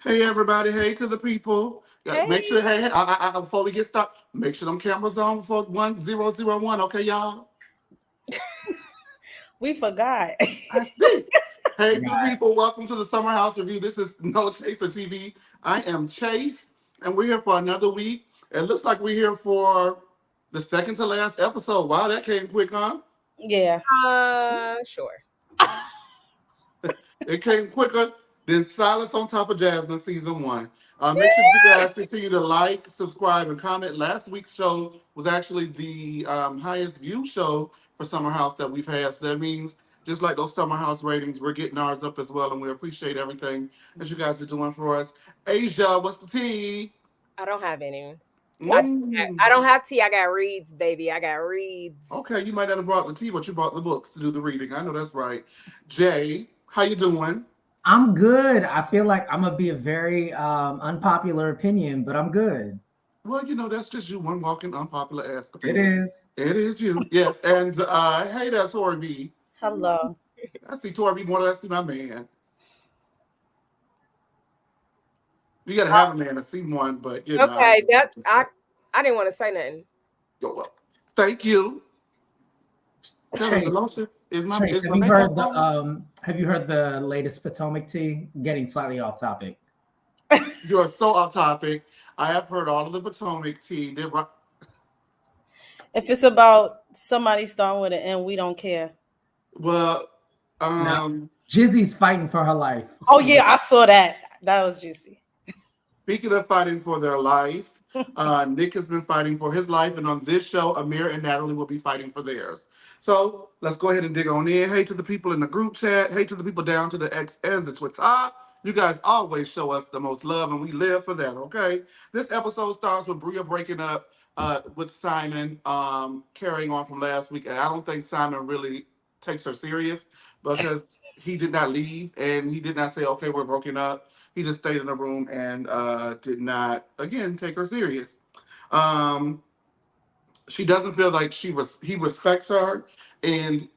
Hey everybody, hey to the people. Make sure, Hey, before we get started, make sure them cameras on for 1001. Okay, y'all. we forgot. I see. Hey to the people, welcome to the Summer House Review. This is No Chaser TV. I am Chase, and we're here for another week. It looks like we're here for the second to last episode. Wow, that came quick, huh? Yeah. Sure. It came quicker than Silence on Top of Jasmine season one. Make sure that you guys continue to like, subscribe, and comment. Last week's show was actually the highest view show for Summer House that we've had. So that means just like those Summer House ratings, we're getting ours up as well, and we appreciate everything that you guys are doing for us. Asia, what's the tea? I don't have any. I Mm. don't have tea. I got reads, baby. I got reads. Okay, you might not have brought the tea, but you brought the books to do the reading. I know that's right. Jay, how you doing? I'm good. I feel like I'm gonna be a very unpopular opinion, but I'm good. Well, that's just you, one walking unpopular ass It opinion. is. It is you, yes. And hey, that's Tori B. Hello. I see Tori B more than I see my man. You gotta have a man to see one, but I Okay, just say, I didn't want to say nothing. go up. Thank you. Tell us the Chase, lotion. Is my Chase, is my makeup on? have you heard the latest Potomac tea? Getting slightly off topic. You are so off topic. I have heard all of the Potomac tea. If it's about somebody starting with an N, we don't care. Well, Now, um, Jizzy's fighting for her life. Oh yeah, I saw that. That was juicy. speaking of fighting for their life, Nick has been fighting for his life, and on this show, Amir and Natalie will be fighting for theirs. So let's go ahead and dig on in. Hey to the people in the group chat. Hey to the people down to the X and the Twitter. You guys always show us the most love, and we live for that. Okay. This episode starts with Bria breaking up with Simon, carrying on from last week, and I don't think Simon really takes her serious because he did not leave and he did not say, "Okay, we're broken up." He just stayed in the room and did not, again, take her serious. Um, she doesn't feel like he respects her, and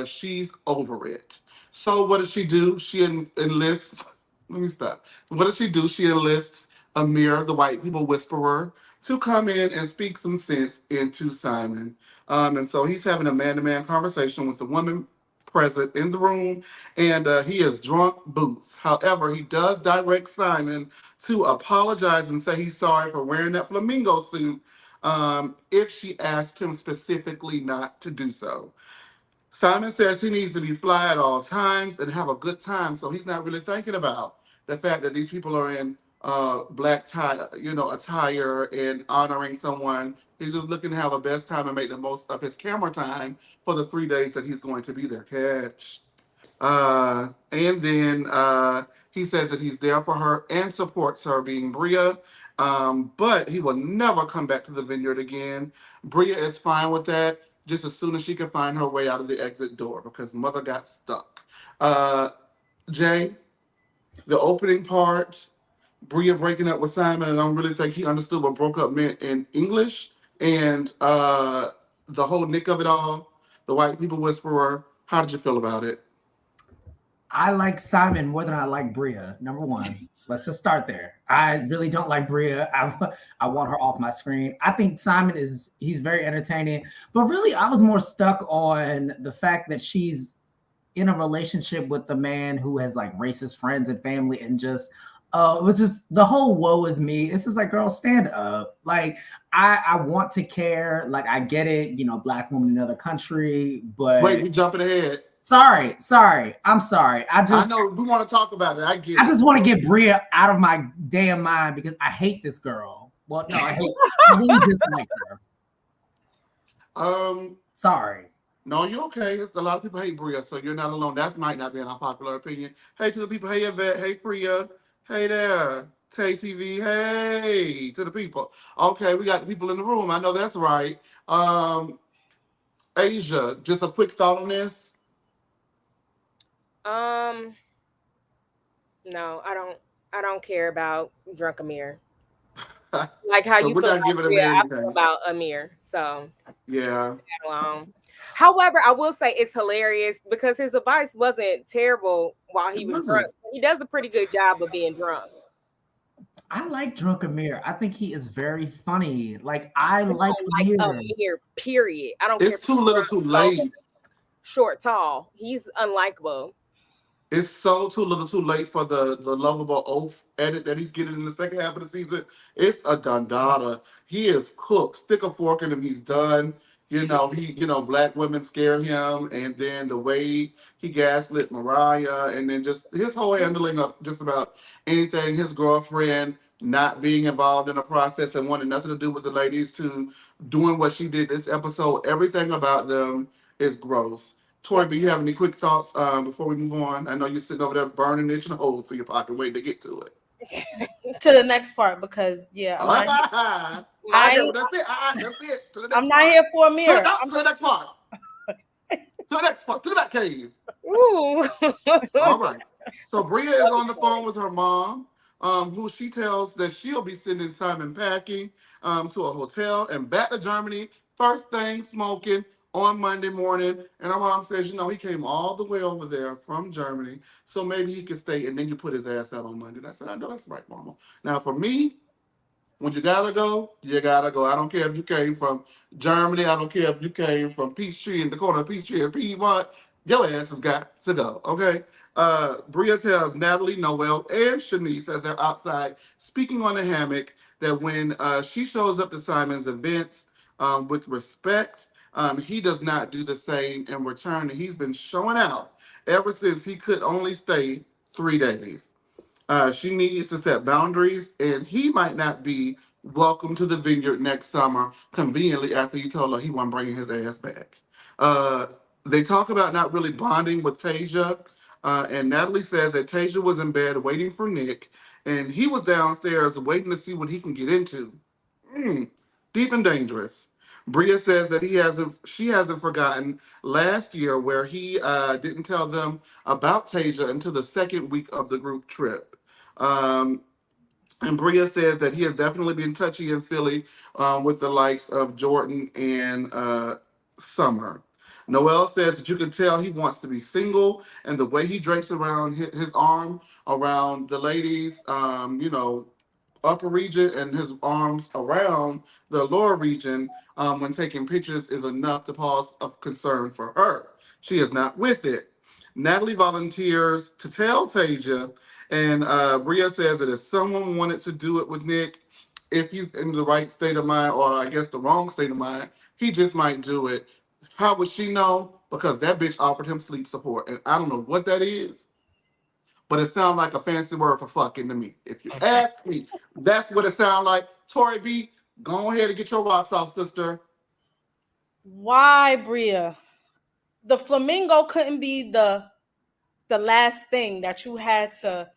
she's over it. So what does she do? She enlists. Let me stop. What does she do? She enlists Amir, the white people whisperer, to come in and speak some sense into Simon. And so he's having a man-to-man conversation with the woman present in the room, and he is drunk boots. However, he does direct Simon to apologize and say he's sorry for wearing that flamingo suit if she asked him specifically not to do so. Simon says he needs to be fly at all times and have a good time, so he's not really thinking about the fact that these people are in black tie, attire and honoring someone. He's just looking to have a best time and make the most of his camera time for the 3 days that he's going to be there. Catch. And then he says that he's there for her and supports her being Bria, but he will never come back to the vineyard again. Bria is fine with that, just as soon as she can find her way out of the exit door because mother got stuck. Uh, Jay, the opening part, Bria breaking up with Simon, and I don't really think he understood what broke up meant in English, and the whole nick of it all, the white people whisperer. How did you feel about it? I like Simon more than I like Bria. Number one, let's just start there. I really don't like Bria. I want her off my screen. I think Simon he's very entertaining, but really I was more stuck on the fact that she's in a relationship with the man who has like racist friends and family, and just it was just the whole woe is me. It's just like, girl, stand up. Like I want to care. Like I get it, black woman in another country, Wait, but we jumping ahead. sorry. I'm sorry. I know we want to talk about it. I get I it. just want to get Bria out of my damn mind because I hate this girl. Well, no, I really dislike her. Sorry. No, you're okay. It's, a lot of people hate Bria, so you're not alone. That might not be an unpopular opinion. Hey to the people. Hey Yvette. Hey Priya. Hey there. Tay TV. Hey to the people. Okay, we got the people in the room. I know that's right. Asia, just a quick thought on this. Um, no, I don't care about drunk Amir. Like how But you we're feel not about giving them Bria, I feel anything. about Amir. So Yeah. that alone. However, I will say it's hilarious because his advice wasn't terrible while It he was drunk. wasn't. He does a pretty good job of being drunk. I like Drunk Amir. I think he is very funny. Like I like like Amir. Amir, period. I don't care It's if too he's little, too late. short, tall. He's unlikable. It's so too little, too late for the lovable oath edit that he's getting in the second half of the season. It's a dundada. He is cooked. Stick a fork in him. He's done. Black women scare him, and then the way he gaslit Mariah, and then just his whole handling of just about anything. His girlfriend not being involved in the process and wanting nothing to do with the ladies to doing what she did this episode. Everything about them is gross. Tori, do you have any quick thoughts before we move on? I know you're sitting over there burning, itching holes through your pocket, waiting to get to it. To the next part because I'm not. Okay, well, that's it. That's it. To the next I'm not part. here for a To mirror. the next part. To the next part. To the back cave. Ooh. All right. So Bria is on the phone with her mom, who she tells that she'll be sending Simon packing to a hotel and back to Germany first thing smoking on Monday morning. And her mom says, he came all the way over there from Germany, so maybe he could stay. And then you put his ass out on Monday. And I said, I know that's right, Mama. Now for me, when you gotta go, you gotta go. I don't care if you came from Germany. I don't care if you came from Peachtree in the corner of Peachtree and Piedmont. Your ass has got to go, okay? Bria tells Natalie, Noel, and Shanice as they're outside speaking on the hammock that when she shows up to Simon's events with respect, he does not do the same in return. And he's been showing out ever since he could only stay 3 days. She needs to set boundaries, and he might not be welcome to the Vineyard next summer, conveniently after he told her he wasn't bringing his ass back. Uh, they talk about not really bonding with Tasia, and Natalie says that Tasia was in bed waiting for Nick, and he was downstairs waiting to see what he can get into. Deep and dangerous. Bria says that she hasn't forgotten last year where he didn't tell them about Tasia until the second week of the group trip. Um, and Bria says that he has definitely been touchy and feely with the likes of Jordan and Summer. Noel says that you can tell he wants to be single, and the way he drapes around his arm around the ladies, upper region, and his arms around the lower region when taking pictures is enough to cause of concern for her. She is not with it. Natalie volunteers to tell Tasia, and Bria says that if someone wanted to do it with Nick, if he's in the right state of mind, or I guess the wrong state of mind, he just might do it. How would she know? Because that bitch offered him sleep support, and I don't know what that is, but it sounds like a fancy word for fucking to me. If you ask me, that's what it sounds like. Tori B, go ahead and get your rocks off, sister. Why, Bria? The flamingo couldn't be the last thing that you had to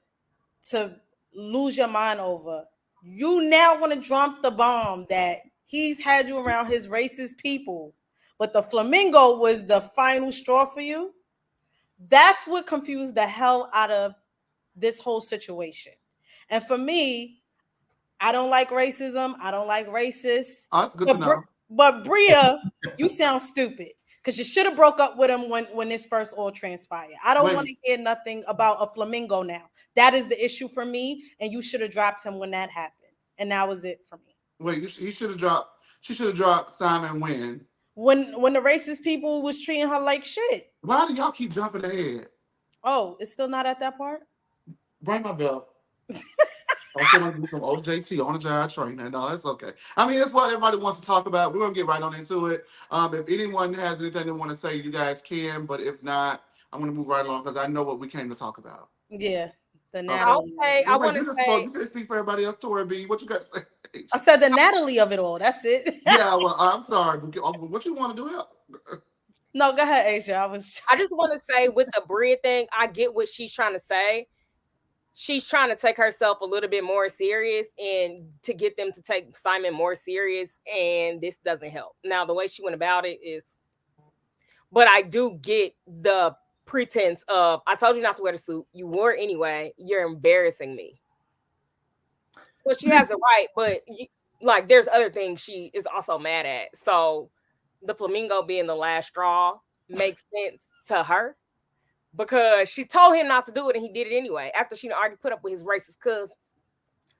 lose your mind over. You now want to drop the bomb that he's had you around his racist people, but the flamingo was the final straw for you. That's what confused the hell out of this whole situation. And for me, I don't like racism. I don't like racists. Oh, that's good to know. But Bria, you sound stupid because you should have broke up with him when this first all transpired. I don't want to hear nothing about a flamingo now. That is the issue for me, and you should have dropped him when that happened. And that was it for me. Wait, he should have dropped. She should have dropped Simon when? When the racist people was treating her like shit. Why do y'all keep jumping ahead? Oh, it's still not at that part? Bring my belt. I still want to do some OJT on a giant train. No, it's okay. I mean, it's what everybody wants to talk about. We're going to get right on into it. If anyone has anything they want to say, you guys can. But if not, I'm going to move right along because I know what we came to talk about. Yeah. The Natalie. I want to say. You can speak for everybody else, Tori B. What you got to say? I said the Natalie of it all. That's it. Yeah, well, I'm sorry. What you want to do? No, go ahead, Asia. I just want to say with the Bria thing, I get what she's trying to say. She's trying to take herself a little bit more serious and to get them to take Simon more serious. And this doesn't help. Now, the way she went about it is, but I do get the pretense of, I told you not to wear the suit. You wore it anyway. You're embarrassing me. So she has it right, but there's other things she is also mad at. So the flamingo being the last straw makes sense to her because she told him not to do it and he did it anyway after she already put up with his racist cousins.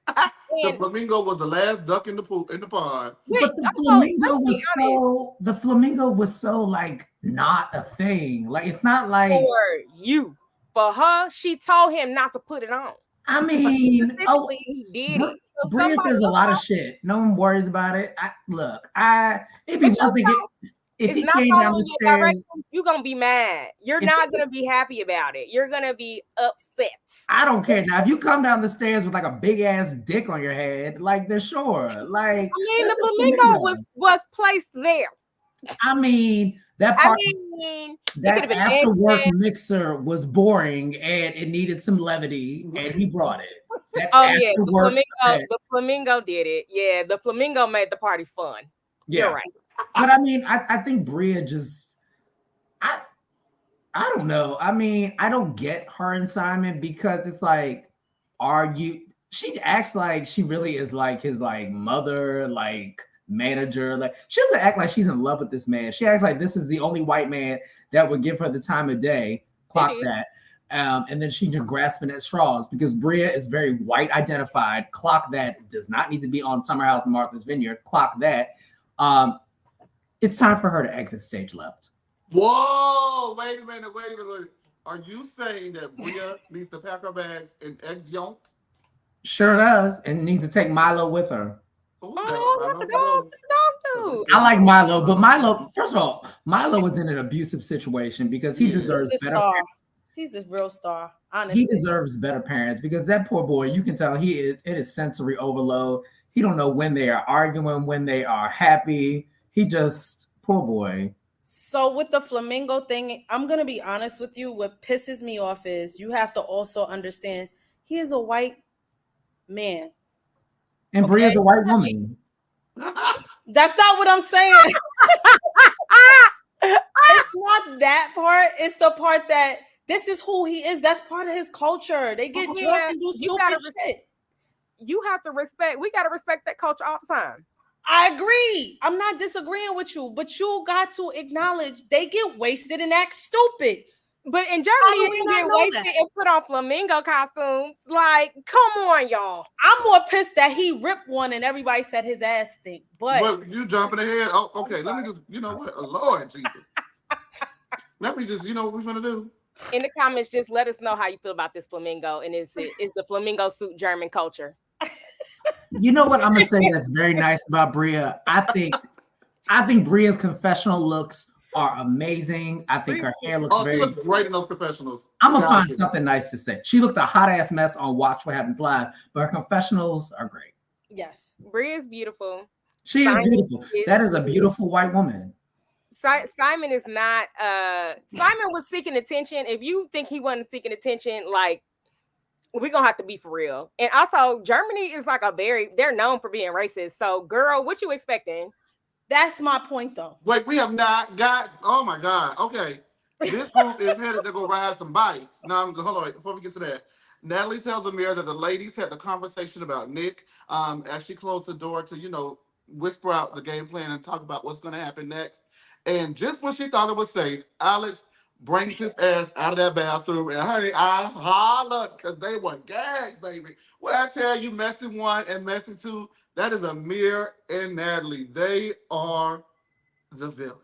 The And flamingo was the last duck in the pool in the pond. But the also, flamingo let's be was honest, so like not a thing. Like it's not like for you, for her, she told him not to put it on. I mean, Specifically, he did it. So Bria somebody, says a lot of shit. No one worries about it. It'd be if your one thing spouse if is he not came down the following your stairs. directions, you're gonna be mad. You're If not gonna be happy about it. You're gonna be upset. I don't care now. If you come down the stairs with like a big ass dick on your head, like then sure. Like I mean, that's the a flamingo flamingo. was placed there. I mean, that I part mean, it could that have been after work eggplant. mixer was boring and it needed some levity, and he brought it. That Oh yeah, after work effect. the flamingo did it. Yeah, the flamingo made the party fun. You're Yeah. right. But I mean, I think Bria just I I don't know. I mean, I don't get her and Simon because it's like, are you? She acts like she really is like his like mother, like manager. Like she doesn't act like she's in love with this man. She acts like this is the only white man that would give her the time of day. Clock that. And then she's just grasping at straws because Bria is very white identified. Clock that. Does not need to be on Summer House and Martha's Vineyard. Clock that. It's time for her to exit stage left. Whoa! Wait a minute. Are you saying that Bria needs to pack her bags and exeunt? Sure does, and needs to take Milo with her. Oh, not the dog. The dog dude. I like Milo, but Milo, first of all, Milo was in an abusive situation because he deserves better parents. He's the real star, honestly. He deserves better parents because that poor boy, you can tell it is sensory overload. He don't know when they are arguing, when they are happy. He just, poor boy. So with the flamingo thing, I'm going to be honest with you. What pisses me off is you have to also understand he is a white man. And Bria's a white woman. That's not what I'm saying. It's not that part. It's the part that this is who he is. That's part of his culture. They get drunk and do stupid shit. You have to respect. We got to respect that culture all the time. I agree. I'm not disagreeing with you, but you got to acknowledge they get wasted and act stupid. But in Germany, they get wasted and put on flamingo costumes. Like, come on, y'all. I'm more pissed that he ripped one and everybody said his ass stink. But you jumping ahead. Oh, okay. Let me just, you know what? Lord Jesus. Let me just, you know what we're gonna do? In the comments, just let us know how you feel about this flamingo and is the flamingo suit German culture. You know what I'm gonna say that's very nice about Bria? I think Bria's confessional looks are amazing. I think her hair looks she looks great in those confessionals. I'm gonna find something nice to say. She looked a hot ass mess on Watch What Happens Live, but her confessionals are great. Yes, Bria is beautiful. She is beautiful. That is a beautiful white woman. Simon is not. Simon was seeking attention. If you think he wasn't seeking attention, like, we're gonna have to be for real. And also, Germany is like they're known for being racist. So, girl, what you expecting? That's my point, though. Wait, we have not got. Oh my God. Okay, this group is headed to go ride some bikes. Now, hold on. Wait, before we get to that, Natalie tells Amir that the ladies had the conversation about Nick. As she closed the door to whisper out the game plan and talk about what's going to happen next. And just when she thought it was safe, Alex brings his ass out of that bathroom, and honey, I hollered because they were gagged, baby. What I tell you, messy one and messy two. That is Amir and Natalie. They are the villains.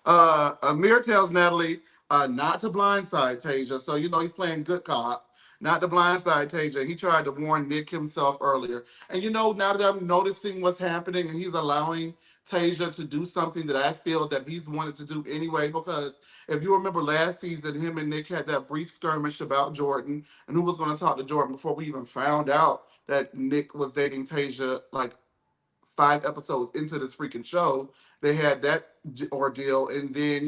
Amir tells Natalie not to blindside Tasia. So, he's playing good cop. Not to blindside Tasia. He tried to warn Nick himself earlier. And, now that I'm noticing what's happening and he's allowing Tasia to do something that I feel that he's wanted to do anyway, because if you remember last season, him and Nick had that brief skirmish about Jordan and who was going to talk to Jordan before we even found out that Nick was dating Tasia like 5 episodes into this freaking show. They had that ordeal, and then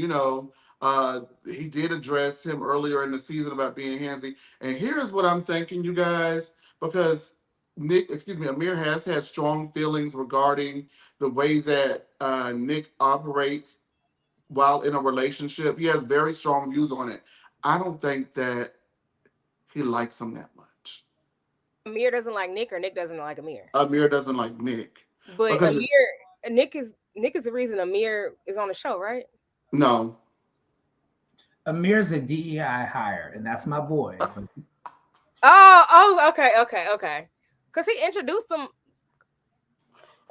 he did address him earlier in the season about being handsy. And here's what I'm thinking, you guys, because Amir has had strong feelings regarding the way that Nick operates while in a relationship. He has very strong views on it. I don't think that he likes him that much. Amir doesn't like Nick, or Nick doesn't like Amir? Amir doesn't like Nick. But Nick is the reason Amir is on the show, right? No. Amir's a DEI hire, and that's my boy. Oh, okay. Because he introduced him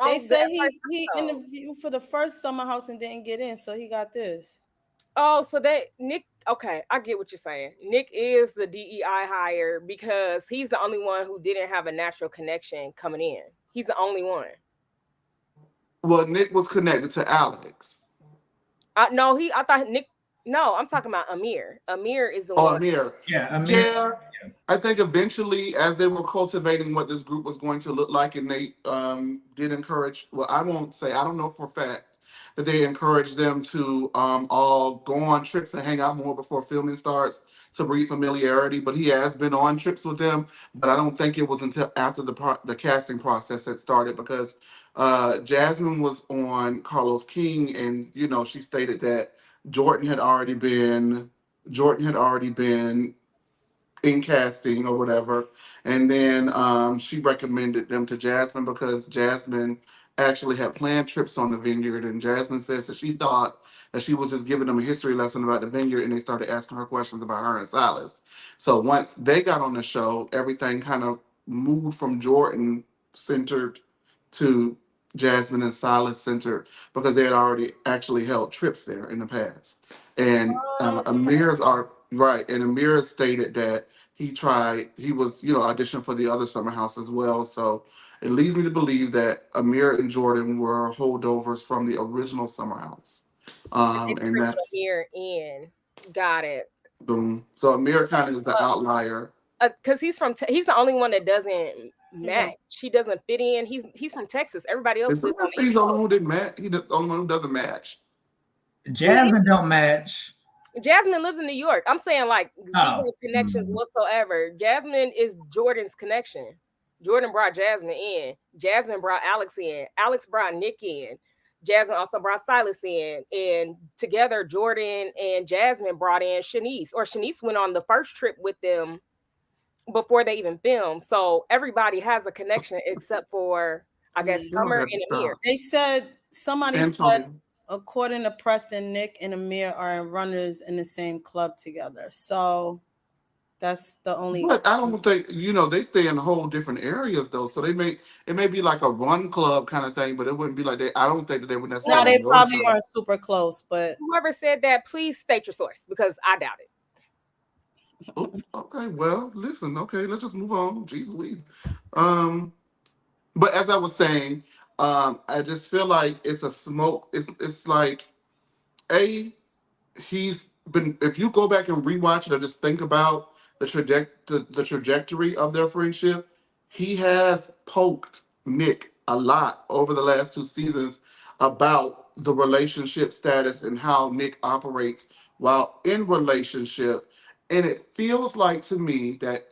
They on said that he first episode. interviewed for the first summer house and didn't get in, so he got this. Oh, so that Nick, okay, I get what you're saying. Nick is the DEI hire because he's the only one who didn't have a natural connection coming in. He's the only one. Well, Nick was connected to Alex. No, I thought Nick. No, I'm talking about Amir. Amir is the Oh, one. Amir. Yeah, Amir. Yeah, I think eventually, as they were cultivating what this group was going to look like, and they did encourage. Well, I won't say I don't know for a fact that they encouraged them to all go on trips and hang out more before filming starts to breed familiarity. But he has been on trips with them, but I don't think it was until after the casting process had started because Jasmine was on Carlos King, and she stated that Jordan had already been Jordan had already been in casting or whatever. And then she recommended them to Jasmine because Jasmine actually had planned trips on the Vineyard. And Jasmine says that she thought that she was just giving them a history lesson about the Vineyard, and they started asking her questions about her and Silas. So once they got on the show, everything kind of moved from Jordan centered to Jasmine and Silas centered because they had already actually held trips there in the past. And Amir's are right, and Amir stated that he was auditioned for the other summer house as well. So it leads me to believe that Amir and Jordan were holdovers from the original summer house. And Bring that's Amir in. Got it. boom. So Amir kind of is the outlier. Because he's the only one that doesn't match. He doesn't fit in. He's from Texas. Everybody else Is lives on someone the say he's East the only Coast. one who didn't match? He's the only one who doesn't match. Jasmine don't match. Jasmine lives in New York. I'm saying like zero connections Mhm. whatsoever. Jasmine is Jordan's connection. Jordan brought Jasmine in. Jasmine brought Alex in. Alex brought Nick in. Jasmine also brought Silas in. And together, Jordan and Jasmine brought in Shanice. Or Shanice went on the first trip with them before they even filmed. So everybody has a connection except for, I guess, You don't Summer have to and Amir. stop. They said somebody And said, Tony. according to Preston, Nick and Amir are runners in the same club together. So that's the only. But I don't think they stay in whole different areas though. So it may be like a run club kind of thing, but it wouldn't be like they. I don't think that they would No, necessarily they know each probably other. weren't super close, but Whoever said that, please state your source because I doubt it. Oh, okay, well, listen. Okay, let's just move on. Jeez Louise. Um, but as I was saying, I just feel like it's a smoke. It's like a he's been. If you go back and rewatch it or just think about the trajectory of their friendship, he has poked Nick a lot over the last two seasons about the relationship status and how Nick operates while in relationship. And it feels like to me that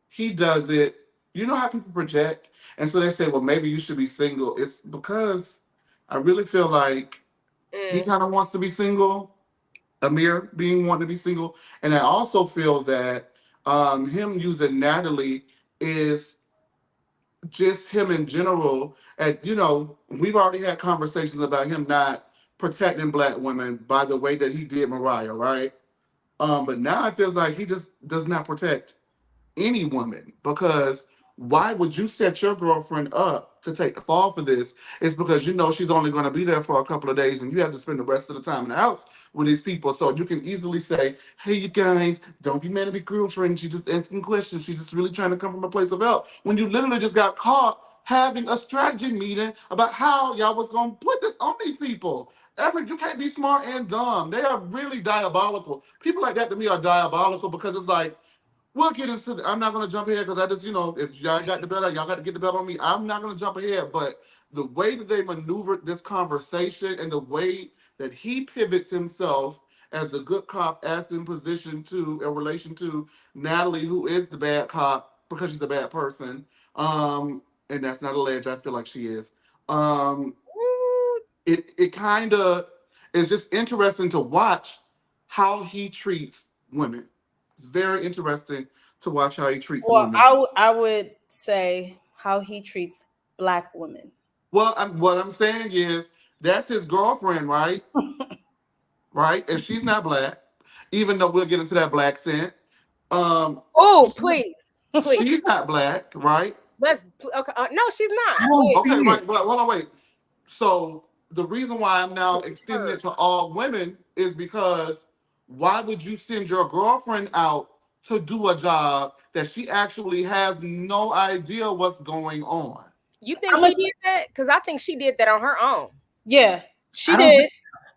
he does it. You know how people project, and so they say, "Well, maybe you should be single." It's because I really feel like he kind of wants to be single. Amir being wanting to be single, and I also feel that him using Natalie is just him in general. And we've already had conversations about him not protecting black women by the way that he did Mariah, right? But now it feels like he just does not protect any woman because why would you set your girlfriend up to take the fall for this? It's because she's only going to be there for a couple of days and you have to spend the rest of the time in the house with these people. So you can easily say, hey, you guys, don't be mad at me, girlfriend. She's just asking questions. She's just really trying to come from a place of help. When you literally just got caught having a strategy meeting about how y'all was going to put this on these people. Effort, you can't be smart and dumb. They are really diabolical. People like that to me are diabolical because it's like, we'll get into. I'm not gonna jump ahead because I just, if y'all got the bet, y'all got to get the bet on me. I'm not gonna jump ahead, but the way that they maneuvered this conversation and the way that he pivots himself as the good cop, as in position to in relation to Natalie, who is the bad cop because she's a bad person. And that's not alleged. I feel like she is. Um, it kind of is just interesting to watch how he treats women. It's very interesting to watch how he treats well, women. I would say how he treats black women. Well, what I'm saying is that's his girlfriend, right? Right, and she's not black, even though we'll get into that black scent. Oh, She, please. Please. She's not black, right? Let's okay. No, she's not. I don't Wait, see Okay, it. right. But hold on, wait. So the reason why I'm now extending her. it to all women is because why would you send your girlfriend out to do a job that she actually has no idea what's going on? You think I'm a, he did that? Because I think she did that on her own. yeah, she I don't did.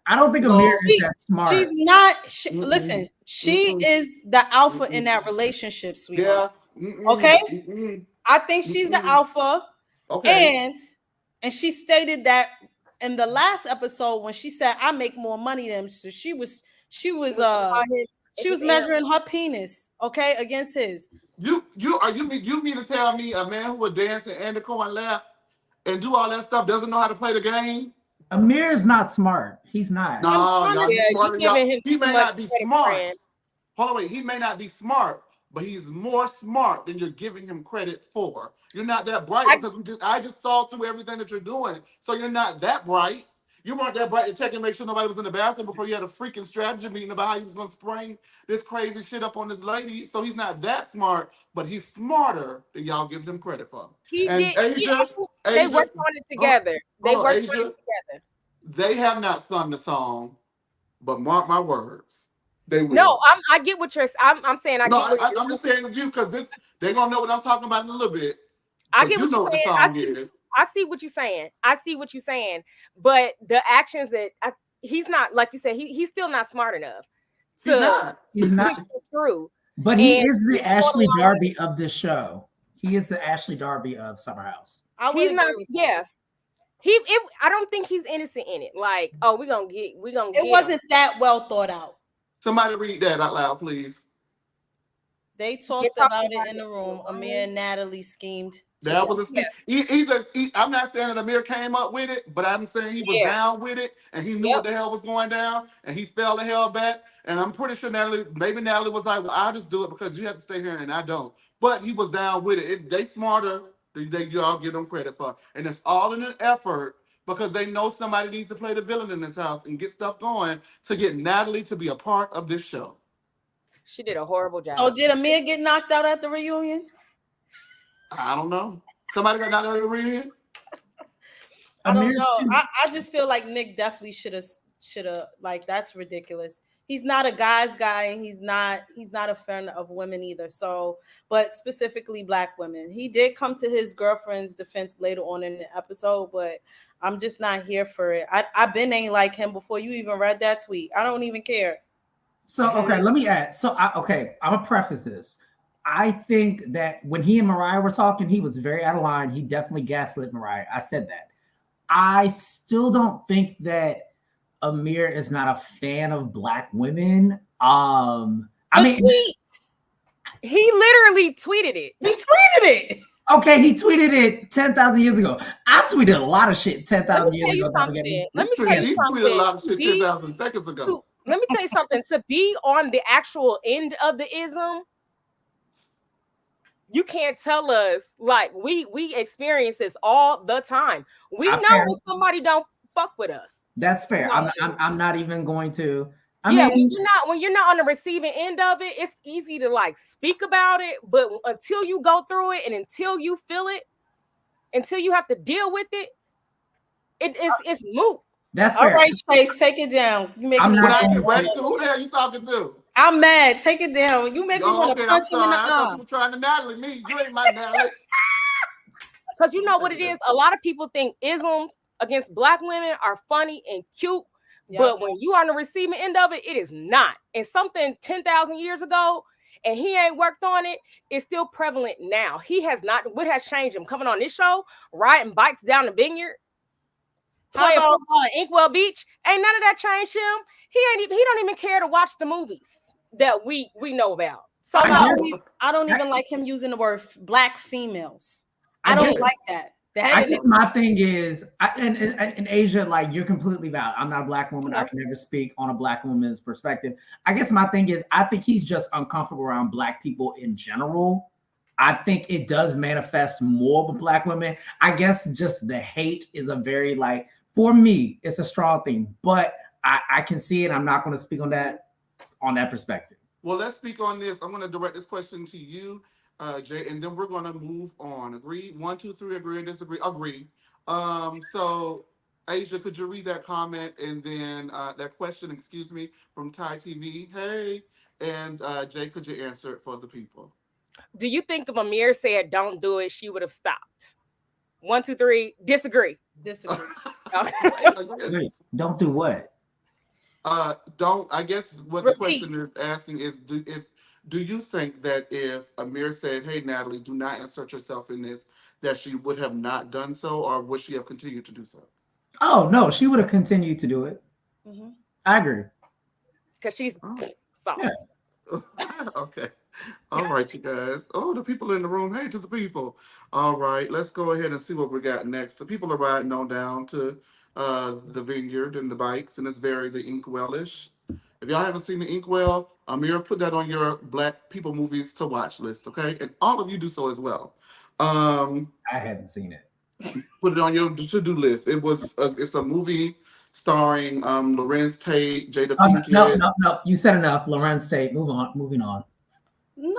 I don't think Amir No. is She, that smart. she's not. Mm-mm. Listen, she Mm-mm. is the alpha in Mm-mm. that relationship, sweetheart. Yeah. Mm-mm. Okay, Mm-mm. I think she's the Mm-mm. alpha, Okay. and she stated that in the last episode when she said, "I make more money than." So she was measuring her penis, okay, against his. You mean to tell me a man who would dance and Andico and laugh and do all that stuff doesn't know how to play the game? Amir is not smart. He's not. I'm No, trying y'all, to. he's Yeah, you smarter than y'all. giving him He too may much not be credit, smart. friend. Hold on, wait. He may not be smart, but he's more smart than you're giving him credit for. You're not that bright I, because I just saw through everything that you're doing. So you're not that bright. You weren't that bright to check and make sure nobody was in the bathroom before you had a freaking strategy meeting about how you was gonna spring this crazy shit up on this lady. So he's not that smart, but he's smarter than y'all give him credit for. he And did. I think they Asia, worked on it hold together. They on, worked on Asia. it together. They have not sung the song, but mark my words, they will. No, I get what you're. I'm saying I No, get what you're. I'm just saying to you because this they're gonna know what I'm talking about in a little bit. I Because get you what know you're what the saying. song is. I see what you're saying. I see what you're saying. But the actions that he's not, like you said, he's still not smart enough He's to not. He's not. push it through. But he And is the he's Ashley borderline. Darby of this show. He is the Ashley Darby of Summer House. I would He's agree not. with that. Yeah. I don't think he's innocent in it. Like, oh, we're gonna get It wasn't that well thought out. Somebody read that out loud, please. They talked about it in the room. Amir and Natalie schemed. That was a Yeah. I'm not saying that Amir came up with it, but I'm saying he was Yeah. down with it and he knew Yep. what the hell was going down and he fell the hell back. And I'm pretty sure maybe Natalie was like, well, I'll just do it because you have to stay here and I don't. But he was down with it. They smarter than y'all give them credit for. And it's all in an effort because they know somebody needs to play the villain in this house and get stuff going to get Natalie to be a part of this show. She did a horrible job. So did Amir get knocked out at the reunion? I don't know. Somebody got knocked out of the reunion? I don't Amir's know. too- I just feel like Nick definitely should have like that's ridiculous. He's not a guy's guy and he's not a fan of women either. So, but specifically black women. He did come to his girlfriend's defense later on in the episode, but I'm just not here for it. I've been ain't like him before you even read that tweet. I don't even care. So okay, let me add. So I'm gonna preface this. I think that when he and Mariah were talking, he was very out of line. He definitely gaslit Mariah. I said that. I still don't think that Amir is not a fan of black women. I mean, tweet. He literally tweeted it. He tweeted it. okay, he tweeted it 10,000 years ago. I tweeted a lot of shit 10,000 years ago. Let me tell you He something. tweeted a lot of shit 10,000 seconds ago. Let me tell you something. To be on the actual end of the ism, you can't tell us like we experience this all the time. We know when somebody don't fuck with us. That's fair. I'm not even going to. I mean, mean, when you're not on the receiving end of it, it's easy to like speak about it, but until you go through it and until you feel it, until you have to deal with it, it's moot. That's fair. All right, Chase, take it down. You make me mad. Who the hell are you talking to? I'm mad. Take it down. You make me want to punch him in the I eye. thought you were trying to Natalie me. You ain't my Natalie. Because you know what it is? A lot of people think isms against black women are funny and cute, but when you are on the receiving end of it, it is not. And something 10,000 years ago, and he ain't worked on it, it's still prevalent now. He has not. What has changed him? Coming on this show, riding bikes down the Vineyard, playing football at Inkwell Beach, ain't none of that changed him. He don't even care to watch the movies that we know about. So I don't even like him using the word black females. I don't like that. I guess my thing is, in Asia, like you're completely valid. I'm not a black woman. I can never speak on a black woman's perspective. I guess my thing is, I think he's just uncomfortable around black people in general. I think it does manifest more with black women. I guess just the hate is a very for me, it's a strong thing, but I can see it. I'm not going to speak on that perspective. Well, let's speak on this. I'm going to direct this question to you, Jay, and then we're gonna move on. Agree? 1, 2, 3. Agree or disagree? Agree. So Asia, could you read that comment and then that question? Excuse me, from Thai TV. Hey, and Jay, could you answer it for the people? Do you think if Amir said don't do it, she would have stopped? 1, 2, 3. Disagree. Disagree. Wait, don't do what? Don't. I guess what the Repeat. question is asking is, do you think that if Amir said, "Hey, Natalie, do not insert yourself in this," that she would have not done so, or would she have continued to do so? Oh no, she would have continued to do it. Mm-hmm. I agree. Because she's soft. Yeah. Okay. All right, you guys. Oh, the people in the room. Hey, to the people. All right, let's go ahead and see what we got next. The people are riding on down to the vineyard and the bikes, and it's very the Inkwellish. If y'all haven't seen the Inkwell, Amir, put that on your Black people movies to watch list, okay? And all of you do so as well. I hadn't seen it. Put it on your to-do list. It's a movie starring Lorenz Tate, Jada Oh, Pinkett. no. You said enough. Lorenz Tate. Moving on. No,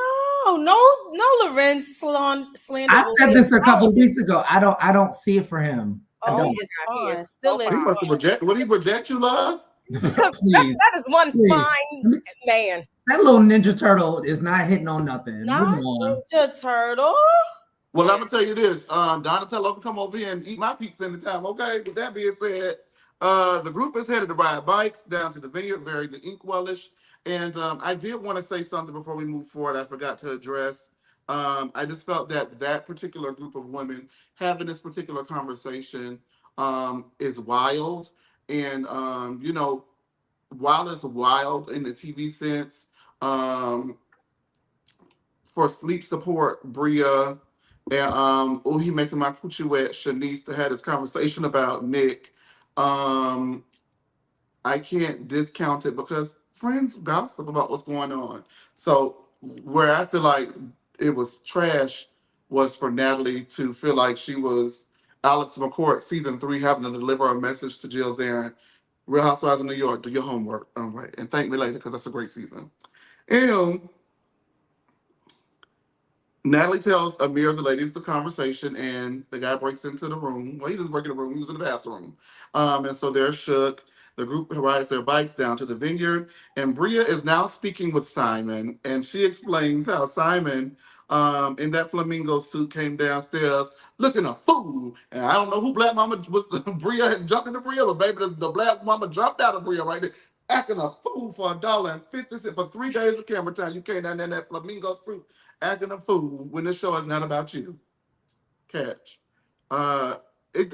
Lorenz slander. I said this a couple of weeks ago. I don't see it for him. I Oh, don't. it's fine. Still is He must have fine. rejected. Would he reject you, love? Please. That is one Please. fine man. That little Ninja Turtle is not hitting on nothing. Not Moving on. Ninja Turtle. Well, I'm gonna tell you this. Donatello can come over here and eat my pizza anytime. Okay. With that being said, the group is headed to ride bikes down to the vineyard, very the Inkwellish. And I did want to say something before we move forward. I forgot to address. I just felt that that particular group of women having this particular conversation is wild. And while it's wild in the TV sense, for sleep support, Bria and he making my coochie wet, Shanice, to have this conversation about Nick. I can't discount it because friends gossip about what's going on. So where I feel like it was trash was for Natalie to feel like she was Alex McCourt season 3 having to deliver a message to Jill Zarin. Real Housewives of New York, do your homework. All right. And thank me later because that's a great season. And Natalie tells Amir the ladies the conversation, and the guy breaks into the room. Well, he doesn't break in the room; he was in the bathroom. And so they're shook. The group rides their bikes down to the vineyard, and Bria is now speaking with Simon, and she explains how Simon, in that flamingo suit, came downstairs looking a fool. And I don't know who Black Mama was. Bria had jumped into Bria, but baby, the Black Mama jumped out of Bria right there, acting a fool for $1.50 for 3 days of camera time. You came down there in that flamingo suit acting a fool when the show is not about you. Catch. What did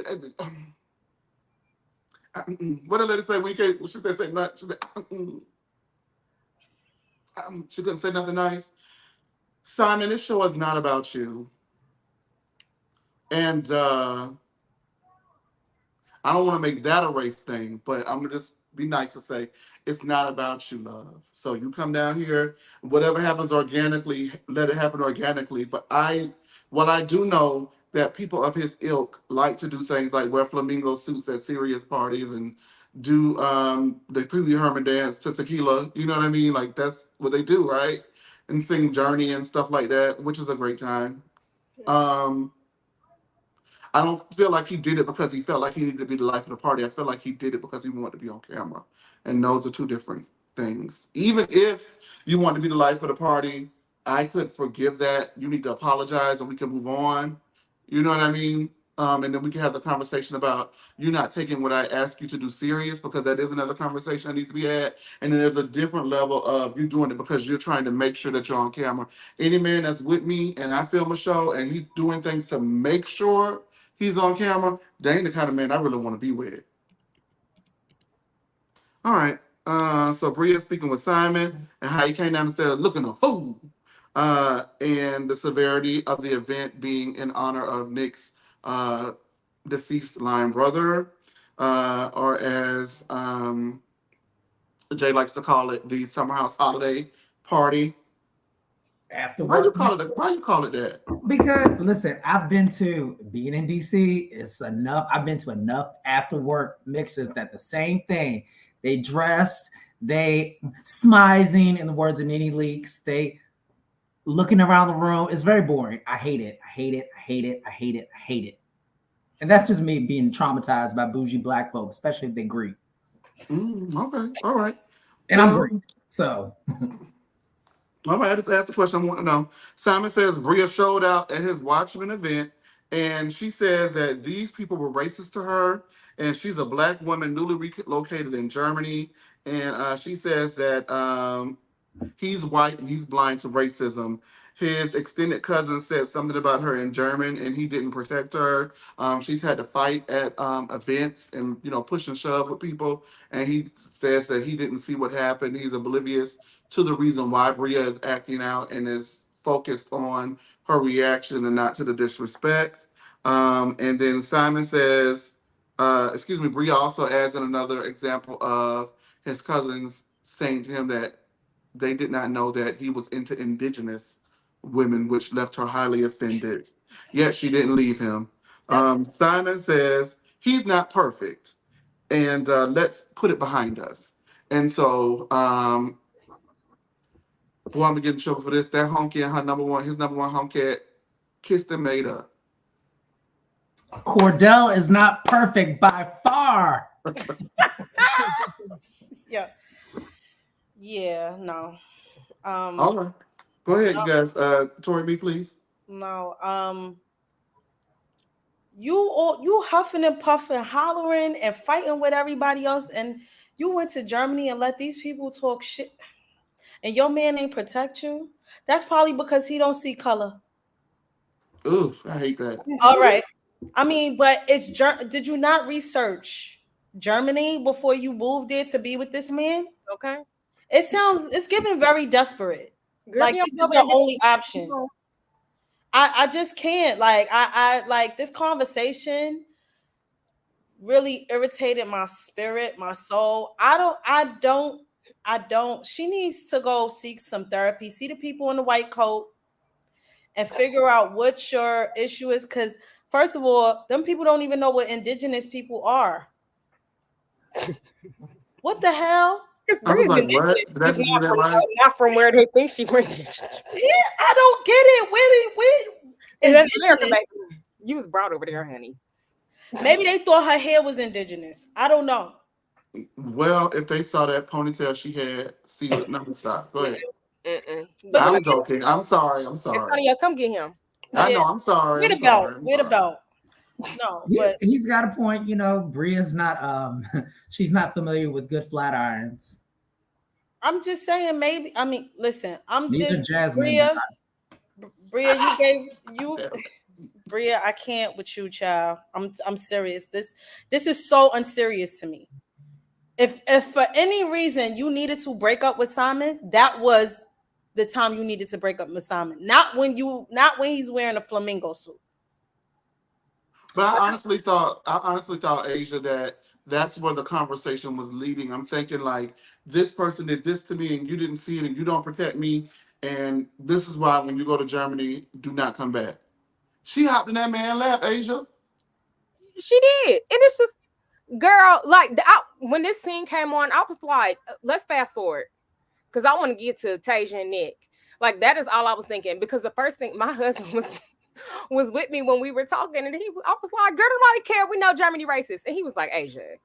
the lady say when you came? She said, say not. She said, she couldn't say nothing nice. Simon, this show is not about you. And I don't want to make that a race thing, but I'm gonna just be nice to say it's not about you, love. So you come down here, whatever happens organically, let it happen organically. But I do know that people of his ilk like to do things like wear flamingo suits at serious parties and do the Pee Wee Herman dance to tequila. You know what I mean? Like that's what they do, right? And sing Journey and stuff like that, which is a great time. I don't feel like he did it because he felt like he needed to be the life of the party. I feel like he did it because he wanted to be on camera. And those are two different things. Even if you want to be the life of the party, I could forgive that. You need to apologize and we can move on. You know what I mean? And then we can have the conversation about you not taking what I ask you to do serious, because that is another conversation that needs to be had. And then there's a different level of you doing it because you're trying to make sure that you're on camera. Any man that's with me and I film a show and he's doing things to make sure he's on camera, they ain't the kind of man I really want to be with. All right. So Bria speaking with Simon and how he came down the stairs looking a fool. And the severity of the event being in honor of Nick's deceased line brother, or as Jay likes to call it, the summer house holiday party. After Why you work. call it that? Because listen, I've been to being in DC. It's enough. I've been to enough after work mixers that the same thing. They dressed, they smizing, in the words of Nene Leakes. looking around the room. It's very boring. I hate it. I hate it. I hate it. I hate it. I hate it. And that's just me being traumatized by bougie black folks, especially if they Greek. Okay, all right. And I'm Well, Greek. So all right, I just asked the question I want to know. Simon says Bria showed out at his Watchmen event, and she says that these people were racist to her, and she's a black woman newly relocated in Germany, and she says that he's white and he's blind to racism. His extended cousin said something about her in German, and he didn't protect her. She's had to fight at events and push and shove with people, and he says that he didn't see what happened. He's oblivious to the reason why Bria is acting out and is focused on her reaction and not to the disrespect. And then Simon says, excuse me, Bria also adds in another example of his cousins saying to him that they did not know that he was into indigenous women, which left her highly offended. Yet she didn't leave him. That's Simon says he's not perfect, and let's put it behind us. And so, boy, I'm gonna get in trouble for this. That honky and his number one honky kissed and made up. Cordell is not perfect by far. yeah. Yeah, no. All right, go ahead, you guys. Tori, me, please. No. You huffing and puffing, hollering and fighting with everybody else, and you went to Germany and let these people talk shit, and your man ain't protect you. That's probably because he don't see color. Ooh, I hate that. All right. I mean, but did you not research Germany before you moved there to be with this man? Okay. It's giving very desperate. Girl, Like be this on is over your there. only option. I just can't. Like I like this conversation really irritated my spirit, my soul. I don't. She needs to go seek some therapy. See the people in the white coat and figure out what your issue is. Because first of all, them people don't even know what indigenous people are. What the hell? Because I was Bria's like, indigenous. what? Did I Just just hear not that from right? not from where they think she went. Yeah, I don't get it. Where That's America, indigenous? baby. You was brought over there, honey. Maybe they thought her hair was indigenous. I don't know. Well, if they saw that ponytail she had, see it. No, stop. Go ahead. Mm-mm. But Go I'm you get get joking. I'm sorry. I'm sorry. Antonio, come get him. I yeah. know. I'm sorry. Where I'm the belt? sorry. I'm Where the sorry. belt? No, but He's got a point. Bria's not she's not familiar with good flat irons. I'm just saying maybe. I mean, listen, I'm Neither just Jasmine. Bria, you gave you Bria, I can't with you, child. I'm serious. This is so unserious to me. If for any reason you needed to break up with Simon, that was the time you needed to break up with Simon. Not when he's wearing a flamingo suit. But I honestly thought, Asia, that that's where the conversation was leading. I'm thinking like, this person did this to me, and you didn't see it, and you don't protect me, and this is why when you go to Germany, do not come back. She hopped in that man lap, Asia. She did, and it's just, girl, like when this scene came on, I was like, let's fast forward because I want to get to Tasia and Nick. Like that is all I was thinking because the first thing my husband was with me when we were talking, and I was like, girl, nobody care. We know Germany racist, and he was like, Asia.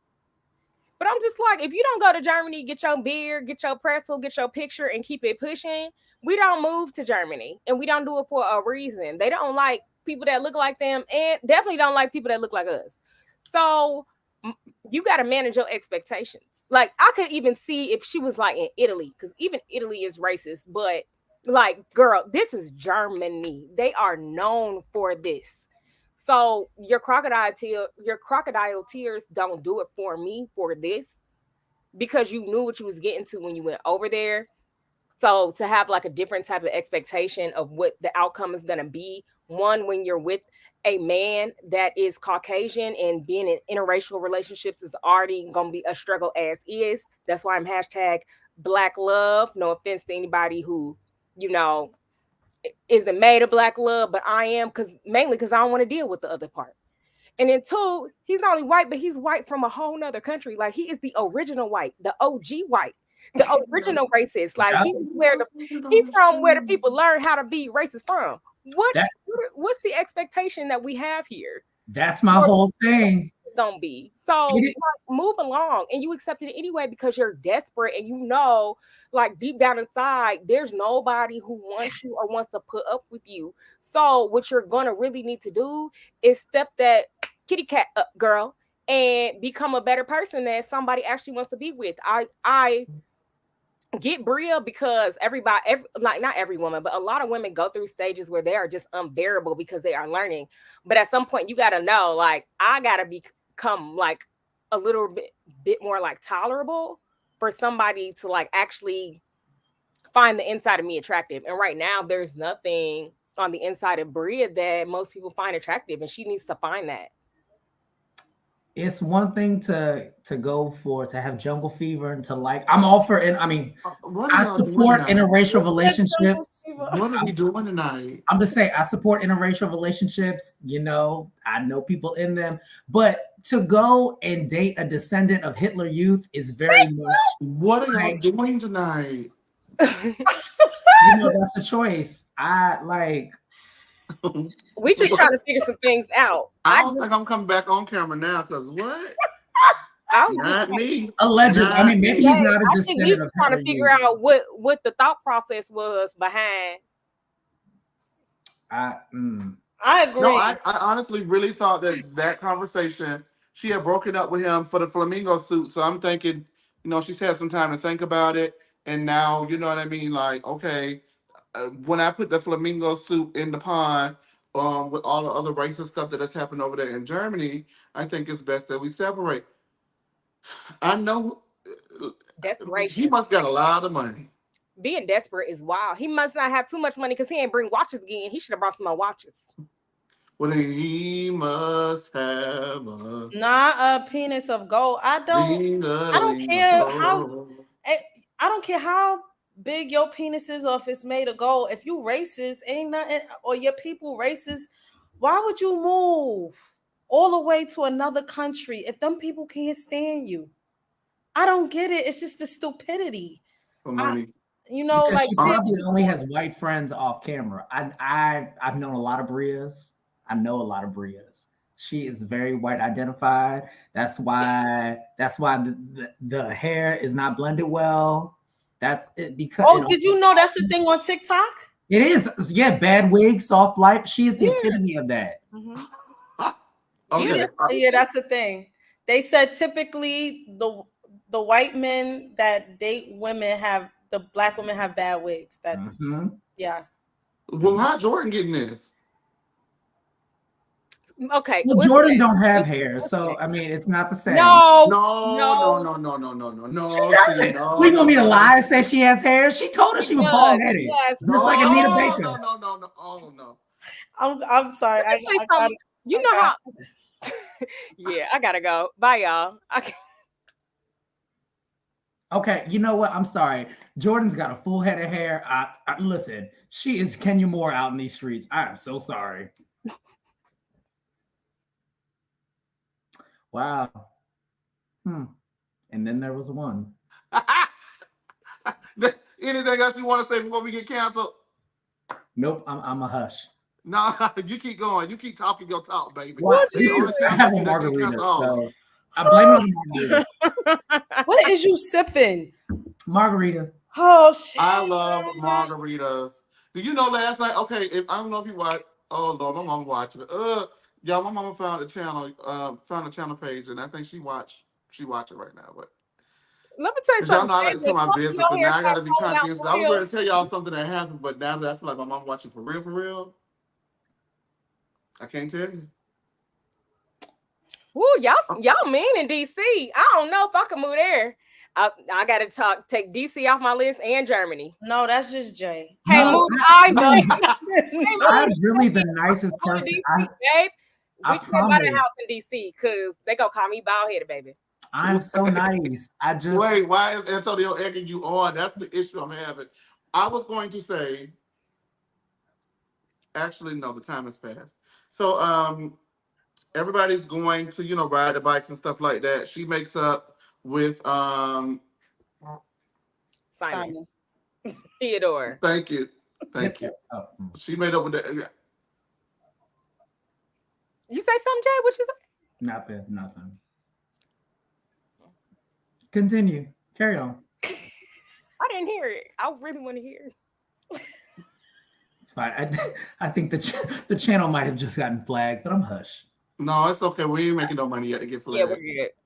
But I'm just like, if you don't go to Germany, get your beer, get your pretzel, get your picture, and keep it pushing, we don't move to Germany. And we don't do it for a reason. They don't like people that look like them and definitely don't like people that look like us. So you got to manage your expectations. Like, I could even see if she was like in Italy, because even Italy is racist, but like, girl, this is Germany. They are known for this. So your crocodile tears don't do it for me for this because you knew what you was getting to when you went over there. So to have like a different type of expectation of what the outcome is going to be, one, when you're with a man that is Caucasian and being in interracial relationships is already going to be a struggle as is. That's why I'm hashtag Black Love. No offense to anybody who, isn't made of Black love, but I am mainly because I don't want to deal with the other part. And then two, he's not only white, but he's white from a whole nother country. Like he is the original white, the OG white. The original racist. Like he's from where the people learn how to be racist from. What's the expectation that we have here? That's my whole thing. Don't be so move along, and you accept it anyway because you're desperate, and you know, like deep down inside, there's nobody who wants you or wants to put up with you. So what you're gonna really need to do is step that kitty cat up, girl, and become a better person that somebody actually wants to be with. I get Bria because like not every woman, but a lot of women go through stages where they are just unbearable because they are learning. But at some point, you got to know, like, I got to become like a little bit more like tolerable for somebody to like actually find the inside of me attractive. And right now, there's nothing on the inside of Bria that most people find attractive, and she needs to find that. It's one thing to go for to have jungle fever and to like. I'm all for it. I mean, I support interracial relationships. What are we doing tonight? I'm just saying I support interracial relationships. You know, I know people in them, but to go and date a descendant of Hitler Youth is very much. What are y'all doing tonight? You know, that's a choice. I like. We just trying to figure some things out. I don't think I'm coming back on camera now because what? Not me. Allegedly. I mean, maybe he's not a descendant. I think we were trying to figure out what the thought process was behind. I agree. No, I honestly really thought that conversation, she had broken up with him for the flamingo suit. So I'm thinking, you know, she's had some time to think about it. And now, you know what I mean? Like, okay, when I put the flamingo suit in the pond, with all the other racist stuff that has happened over there in Germany, I think it's best that we separate. I know desperation. He must got a lot of money. Being desperate is wild. He must not have too much money because he ain't bring watches again. He should have brought some more watches. Well, then he must have not a penis of gold. I don't care how big your penis is or if it's made of gold. If you racist, ain't nothing, or your people racist, why would you move all the way to another country if them people can't stand you? I don't get it. It's just the stupidity. For money. You know, because like she probably only has white friends off camera. I've known a lot of Brias. I know a lot of Brias. She is very white identified. That's why the hair is not blended well. That's it. Because did you know that's the thing on TikTok? It is. Yeah, bad wig, soft light. She is the epitome of that. Mm-hmm. Okay. Yeah, that's the thing. They said typically the white men that date women the black women have bad wigs. That's yeah. Well, how Jordan getting this? Okay. Well, Jordan don't have hair, so I mean, it's not the same. No. We gonna be a lie and say she has hair? She told us she was bald headed, just like Anita Baker. No. Oh no. I'm sorry. You know how? Yeah, I gotta go. Bye, y'all. Okay, you know what? I'm sorry. Jordan's got a full head of hair. Listen, she is Kenya Moore out in these streets. I am so sorry. Wow. And then there was one. Anything else you want to say before we get canceled? Nope, I'm a hush. No, you keep going. You keep talking your talk, baby. What? I have a margarita. So I blame it on margarita. What is you sipping? Margarita. Oh shit! I love margaritas. Do you know last night? Okay, I don't know if you watch. Oh Lord, my mom watching it. Y'all, my mama found a channel page, and I think she watch it right now. But let me tell you something. Y'all know it's my business, and now I gotta be conscious. I was going to tell y'all something that happened, but now that I feel like my mom watching for real, I can't tell you. Woo, y'all mean in DC. I don't know if I can move there. I gotta take DC off my list and Germany. No, that's just Jay. Hey, no, I'm really the nicest person. DC, babe. We can't buy a house in DC because they gonna call me bald headed, baby. I'm so nice. Wait. Why is Antonio egging you on? That's the issue I'm having. I was going to say. Actually, no. The time has passed. So, everybody's going to ride the bikes and stuff like that. She makes up with Simon. Theodore. Thank you. Thank you. Oh. She made up with that. You say something, Jay? What you say? Nothing. Continue. Carry on. I didn't hear it. I really want to hear it. It's fine. I think the channel might have just gotten flagged, but I'm hush. No, it's okay. We ain't making no money yet to get Yeah, flagged.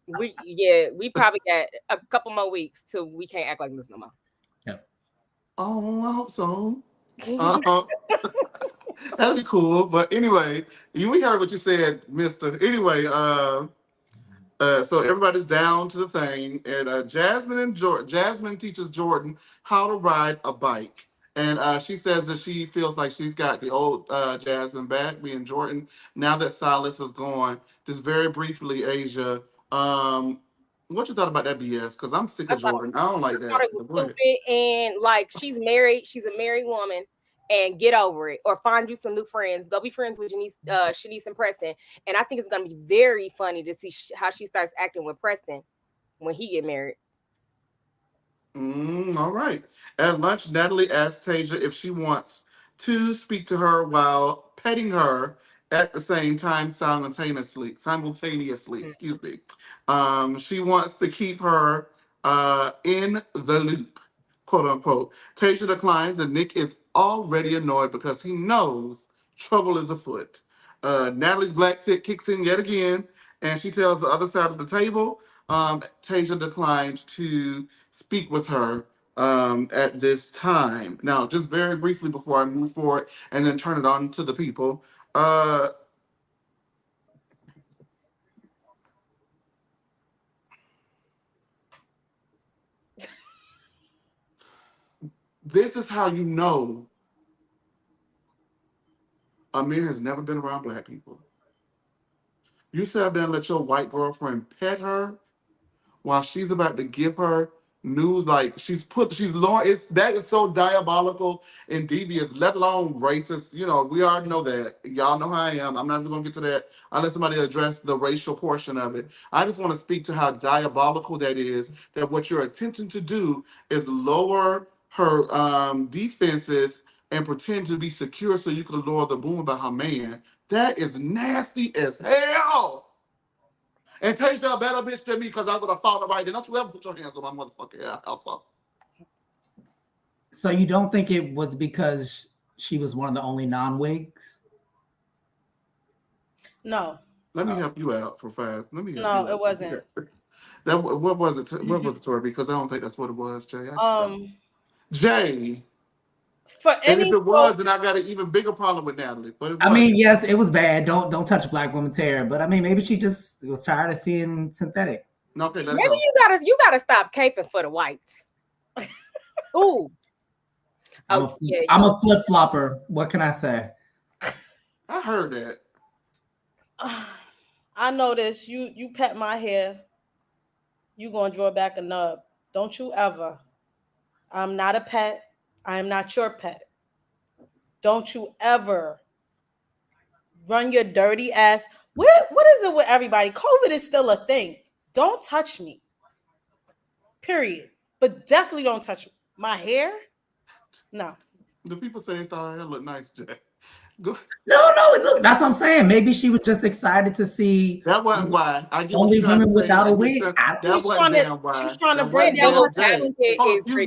we're good. We probably got a couple more weeks till we can't act like this no more. Yep. Oh, I hope so. That'd be cool. But anyway, we heard what you said, Mister. Anyway, so everybody's down to the thing, and Jasmine teaches Jordan how to ride a bike, and she says that she feels like she's got the old Jasmine back, being Jordan. Now that Silas is gone, just very briefly, Asia, what you thought about that BS? Because I'm sick of Jordan. I don't like I that. thought it was stupid, and like she's married. She's a married woman. And get over it, or find you some new friends. Go be friends with Shanice and Preston. And I think it's gonna be very funny to see how she starts acting with Preston when he get married. All right. At lunch, Natalie asks Tasia if she wants to speak to her while petting her at the same time simultaneously. Excuse me. She wants to keep her in the loop, quote unquote. Tasia declines, and Nick is already annoyed because he knows trouble is afoot. Natalie's black sit kicks in yet again, and she tells the other side of the table Tasia declined to speak with her at this time. Now, just very briefly before I move forward and then turn it on to the people, this is how you know Amir has never been around black people. You sit up there and let your white girlfriend pet her while she's about to give her news, like that is so diabolical and devious, let alone racist. You know, we already know that. Y'all know how I am. I'm not even gonna get to that unless somebody address the racial portion of it. I just want to speak to how diabolical that is, that what you're attempting to do is lower her defenses and pretend to be secure so you can lower the boom about her man. That is nasty as hell. And Tasia a better bitch than me because I would have fought her right then. Don't you ever put your hands on my motherfucking alpha. So you don't think it was because she was one of the only non-wigs? No. Let me help you out for fast. No, it wasn't. What was it? What was it, Tori? Because I don't think that's what it was, Jay. Jay. For and any if it was, then I got an even bigger problem with Natalie. But I mean, yes, it was bad. Don't touch black woman terror. But I mean, maybe she just was tired of seeing synthetic. Okay, let it Maybe go. you gotta stop caping for the whites. Ooh. I'm a flip flopper. What can I say? I heard that. I noticed you pet my hair. You gonna draw back a nub. Don't you ever. I'm not a pet. I am not your pet. Don't you ever run your dirty ass. What is it with everybody? COVID is still a thing. Don't touch me. Period. But definitely don't touch my hair. No. The people say they thought her hair looked nice, Jay. Go. No, look, that's what I'm saying. Maybe she was just excited to see. That wasn't why. I get only women without a wig. That wasn't damn why. She's trying to bring down her talent. Excuse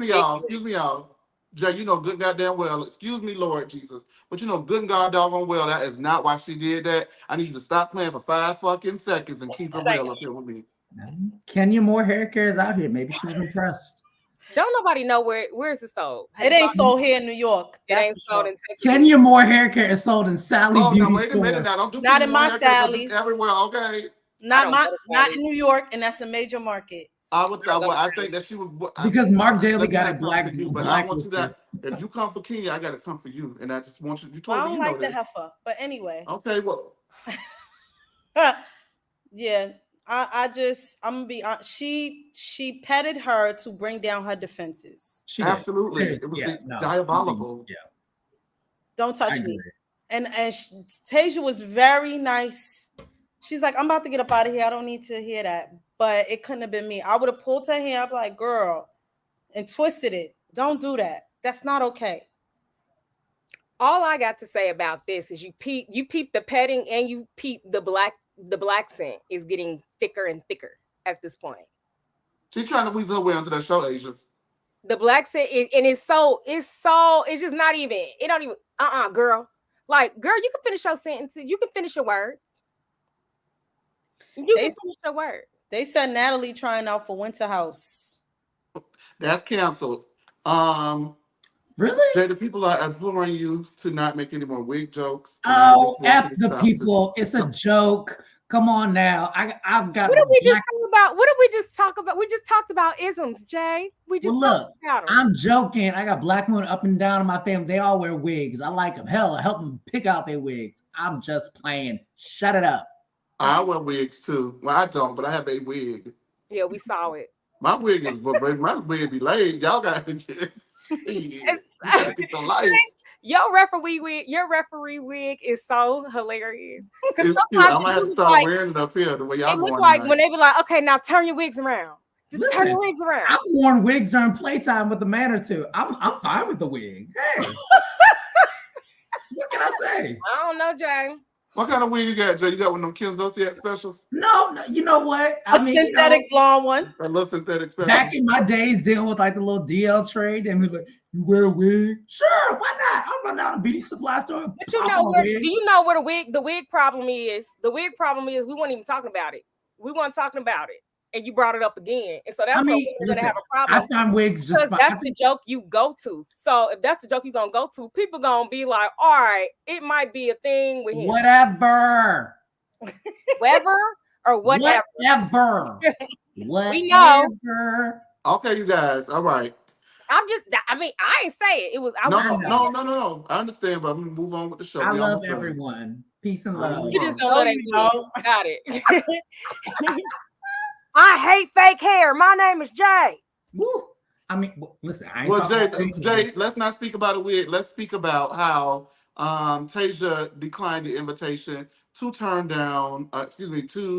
me, y'all. Jay, you know good goddamn well. Excuse me, Lord Jesus. But you know good god doggone well that is not why she did that. I need you to stop playing for 5 fucking seconds and keep it real up here with me. Kenya Moore hair care is out here. Maybe she was impressed. Don't nobody know where's it sold? It ain't sold here in New York. It ain't sold in Texas. Kenya Moore hair care is sold in Sally Beauty now wait a minute now. Don't do not in my Sally's. Everywhere, okay. Not in New York, and that's a major market. I think that she would because Mark Daly got a black you, but I want you to. If you come for Kenya, I gotta come for you, and I just want you. You told me I don't like the heifer, but anyway. Okay, well. Yeah, I'm gonna be honest. She petted her to bring down her defenses. Absolutely, it was diabolical. Yeah. Don't touch me. And Tasia was very nice. She's like, I'm about to get up out of here. I don't need to hear that. But it couldn't have been me. I would have pulled her hair up like, girl, and twisted it. Don't do that. That's not okay. All I got to say about this is you peep the petting and you peep the black scent is getting thicker and thicker at this point. She's trying to weasel her way onto that show, Asia. The black scent is, and it's just not even, it don't even, girl. Like, girl, you can finish your sentences, you can finish your words. You can finish your word. They said Natalie trying out for Winter House. That's canceled. Really? Jay, the people are imploring you to not make any more wig jokes. Oh, F the people. It's a joke. Come on now. I've got. What did we just talk about? What did we just talk about? We just talked about isms, Jay. We just talked about them. I'm joking. I got black women up and down in my family. They all wear wigs. I like them. Hell, I help them pick out their wigs. I'm just playing. Shut it up. I wear wigs too. Well, I don't, but I have a wig. Yeah, we saw it. My wig is, my wig be laid. Y'all got to get your life. Your referee wig is so hilarious. It's cute. I might have to start wearing it up here the way y'all it going. Look like when they be like, okay, now turn your wigs around. Just turn your wigs around. I've worn wigs during playtime with a man or two. I'm fine with the wig. Hey, what can I say? I don't know, Jay. What kind of wig you got, Jay? You got one of them Kim Zolciak specials? No, you know what? A synthetic blonde one. A little synthetic special. Back in my days, dealing with like the little DL trade, and we like, you wear a wig? Sure, why not? I'll run down a beauty supply store. But you know where? Do you know where the wig problem is? The wig problem is we weren't even talking about it. We weren't talking about it, and you brought it up again, and so that's why we're gonna have a problem. I find wigs just fine. That's the joke you go to. So if that's the joke you're gonna go to, people gonna be like, all right, it might be a thing with him. Whatever. Whatever or whatever. Whatever. We know. Okay, you guys. All right. I ain't say it. It was. No. I understand, but I'm gonna move on with the show. I love everyone. Peace and love. You just don't know. Got it. I hate fake hair. My name is Jay. Woo. I mean, listen. I ain't Jay, let's not speak about a wig. Let's speak about how Tasia declined the invitation to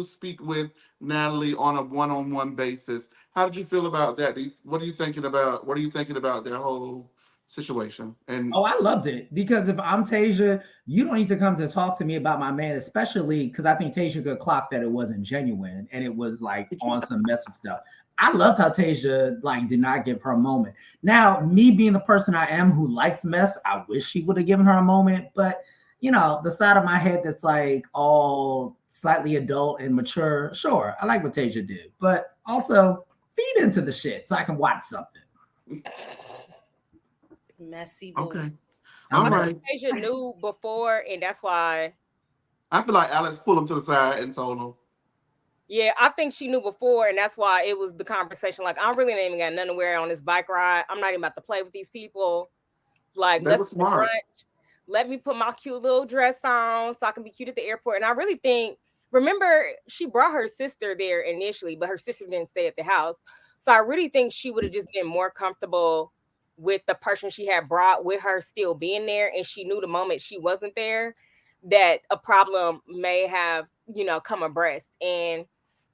speak with Natalie on a one-on-one basis. How did you feel about that? What are you thinking about their whole situation? And I loved it, because if I'm Tasia, you don't need to come to talk to me about my man, especially because I think Tasia could clock that it wasn't genuine and it was like on some message stuff. I loved how Tasia did not give her a moment. Now, me being the person I am who likes mess, I wish she would have given her a moment, but the side of my head that's like all slightly adult and mature, sure, I like what Tasia did, but also feed into the shit so I can watch something. Messy boys. Okay. All right. Tasia knew before, and that's why I feel like Alex pulled him to the side and told him. Yeah, I think she knew before, and that's why it was the conversation. Like, I really ain't even got nothing to wear on this bike ride. I'm not even about to play with these people. Like, let's smart. Brunch. Let me put my cute little dress on so I can be cute at the airport. And I really think, remember, she brought her sister there initially, but her sister didn't stay at the house. So I really think she would have just been more comfortable with the person she had brought with her still being there. And she knew the moment she wasn't there that a problem may have, come abreast. And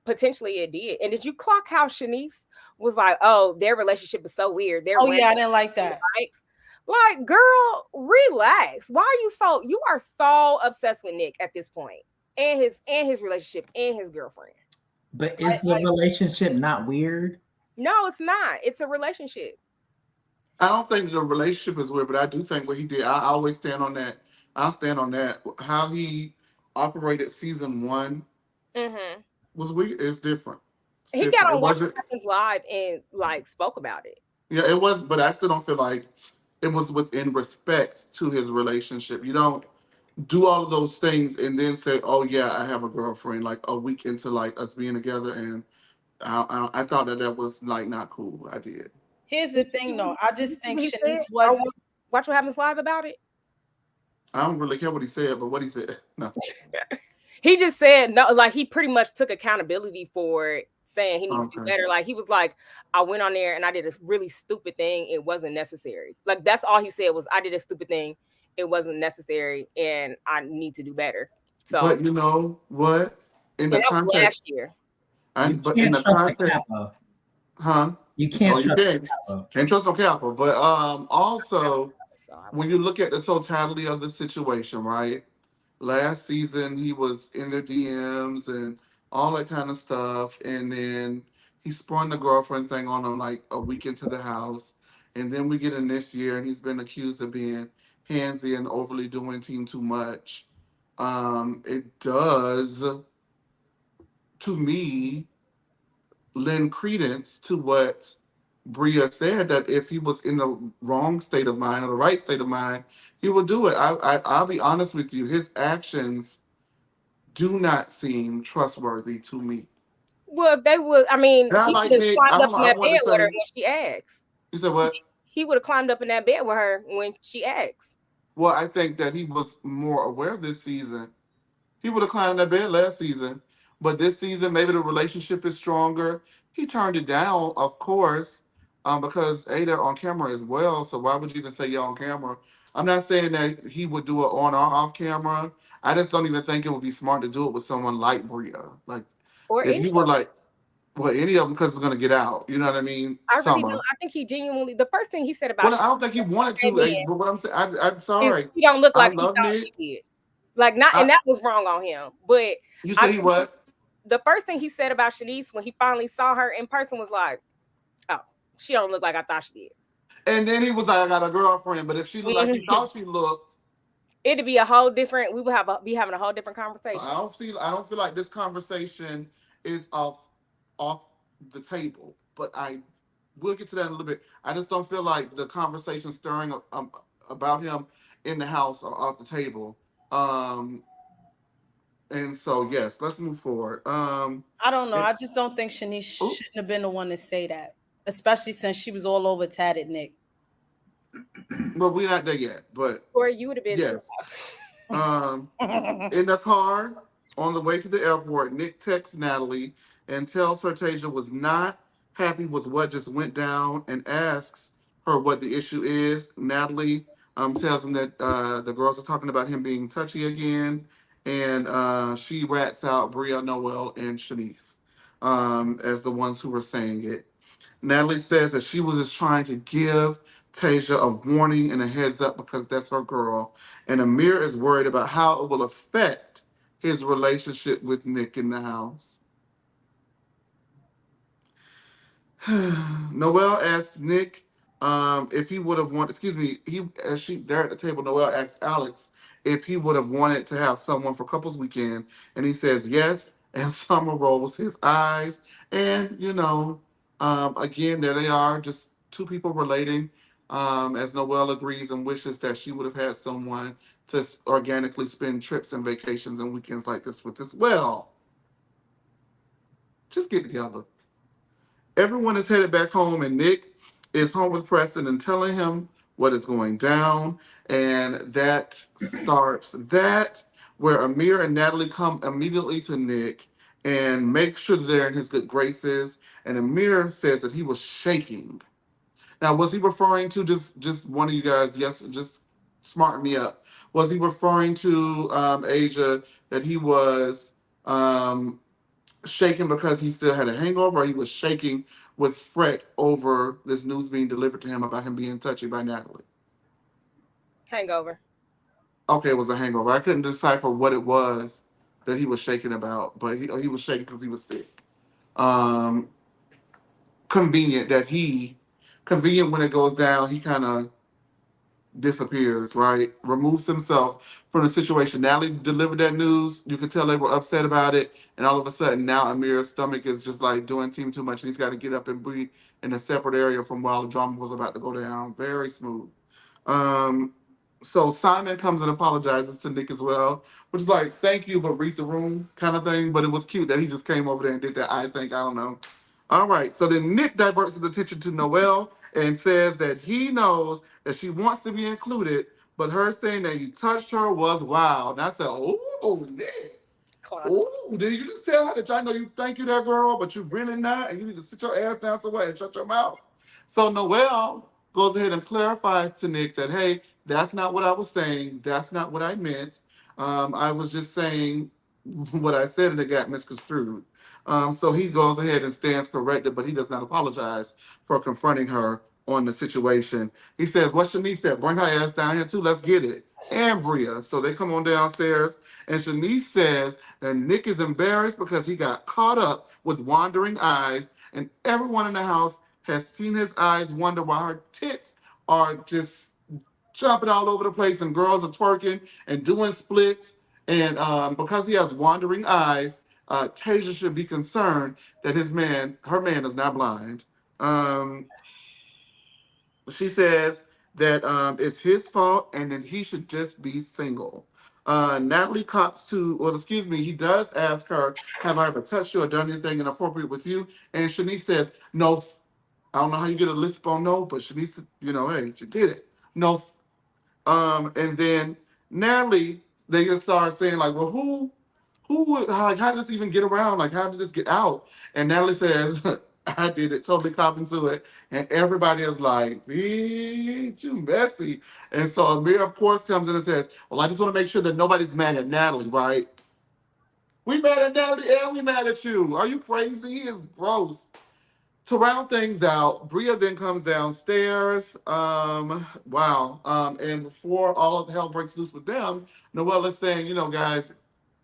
potentially it did. And did you clock how Shanice was like, oh, their relationship is so weird. I didn't like that. Like, girl, relax. Why are you are so obsessed with Nick at this point and his relationship and his girlfriend. But is the relationship not weird? No, it's not. It's a relationship. I don't think the relationship is weird, but I do think what he did, I always stand on that. I'll stand on that. How he operated season 1 was weird. It's different. He got on Watch What Happens Live and spoke about it. Yeah, it was, but I still don't feel like it was within respect to his relationship. You don't do all of those things and then say, oh yeah, I have a girlfriend like a week into us being together. And I thought that was not cool. I did. Here's the thing though. I just think Shanice was Watch What Happens Live about it. I don't really care what he said, but what he said, no. He just said no, he pretty much took accountability for it, saying he needs to do better. He was like, I went on there and I did a really stupid thing. It wasn't necessary. That's all he said was, I did a stupid thing. It wasn't necessary and I need to do better. So, but you know what? In the context last year. But in the context, You can't Oh, you trust can't. Kappa. Can't trust no Kappa. But also, So I when you look at the totality of the situation, right? Last season he was in their DMs and all that kind of stuff, and then he sprung the girlfriend thing on him like a week into the house, and then we get in this year and he's been accused of being handsy and overly doing team too much. It does to me lend credence to what Bria said, that if he was in the wrong state of mind or the right state of mind, he would do it. I'll be honest with you. His actions do not seem trustworthy to me. well, if they would, I mean, And I he like would have Nick. climbed up Hold in on, I that want bed to with her say, when she asked. you said what? He would have climbed up in that bed with her when she asked. Well, I think that he was more aware this season. He would have climbed in that bed last season, but this season maybe the relationship is stronger. He turned it down, of course, because they're on camera as well. So why would you even say you're on camera? I'm not saying that he would do it on or off camera. I just don't even think it would be smart to do it with someone like Bria. Like Or if any you of were like, well, any of them because it's gonna get out. You know what I mean? I really don't. Summer. I think he genuinely. The first thing he said about Well, she I don't think he wanted came to, in but what I'm saying, I'm is sorry. she don't look I like he love thought she Nick. did. Like not, I, and that was wrong on him. But you I say he think what? the first thing he said about Shanice when he finally saw her in person was like, "Oh, she don't look like I thought she did." And then he was like, I got a girlfriend. But if she looked like he Mhm. thought she looked, It'd be a whole different. We would be having a whole different conversation. I don't feel like this conversation is off the table. But we'll get to that in a little bit. I just don't feel like the conversation stirring about him in the house are off the table. Um, and so yes, let's move forward. I don't know. And, I just don't think Shanice oh, shouldn't have been the one to say that, especially since she was all over tatted Nick. well, we're not there yet, but Or you would have been too. yes. Um, In the car on the way to the airport, Nick texts Natalie and tells her Tasia was not happy with what just went down and asks her what the issue is. Natalie tells him that the girls are talking about him being touchy again, and she rats out Bria, Noel, and Shanice as the ones who were saying it. Natalie says that she was just trying to give Tasia a warning and a heads up because that's her girl. And Amir is worried about how it will affect his relationship with Nick in the house. Noel asked Nick if he would have wanted, excuse me, he as she there at the table, Noel asked Alex if he would have wanted to have someone for couples weekend, and he says yes, and Summer rolls his eyes, and again there they are, just two people relating, as Noel agrees and wishes that she would have had someone to organically spend trips and vacations and weekends like this with as well. Just get together. Everyone is headed back home, and Nick is home with Preston and telling him what is going down. And that starts that where Amir and Natalie come immediately to Nick and make sure they're in his good graces. And Amir says that he was shaking. Now, was he referring to just one of you guys? Yes, just smart me up. Was he referring to Asia that he was shaking because he still had a hangover, or he was shaking with fret over this news being delivered to him about him being touchy by Natalie? Hangover. Okay, it was a hangover. I couldn't decipher what it was that he was shaking about, but he was shaking because he was sick. Um, convenient that convenient when it goes down, he kind of disappears, right? Removes himself from the situation. Natalie delivered that news. You could tell they were upset about it. And all of a sudden, now Amir's stomach is just like doing team too much. And he's got to get up and breathe in a separate area from while the drama was about to go down. Very smooth. Um, so Simon comes and apologizes to Nick as well, which is like, thank you, but read the room kind of thing. But it was cute that he just came over there and did that. I think, I don't know. All right. So then Nick diverts his attention to Noelle and says that he knows that she wants to be included, but her saying that he touched her was wild. And I said, oh, Nick. Classic. Oh, did you just tell her that I know you think you that girl, but you really not, and you need to sit your ass down somewhere and shut your mouth? So Noelle goes ahead and clarifies to Nick that, hey, that's not what I was saying. That's not what I meant. I was just saying what I said and it got misconstrued. So he goes ahead and stands corrected, but he does not apologize for confronting her on the situation. He says, what Shanice said, bring her ass down here too, let's get it. And Bria. So they come on downstairs, and Shanice says that Nick is embarrassed because he got caught up with wandering eyes, and everyone in the house has seen his eyes wander while her tits are just jumping all over the place, and girls are twerking and doing splits. And because he has wandering eyes, Tasia should be concerned that her man is not blind. Um, she says that it's his fault and that he should just be single. Natalie cops to, well, excuse me, he does ask her, have I ever touched you or done anything inappropriate with you? And Shanice says, no. I don't know how you get a lisp on no, but Shanice, hey, she did it. No. And then Natalie, they just start saying like, well, how did this even get around? Like, how did this get out? And Natalie says, I did it, totally copping to it. And everybody is like, bitch, you messy. And so Amir, of course, comes in and says, well, I just want to make sure that nobody's mad at Natalie, right? We mad at Natalie and we mad at you. Are you crazy? He is gross. To round things out, Bria then comes downstairs. Wow. And before all of the hell breaks loose with them, Noelle is saying, guys,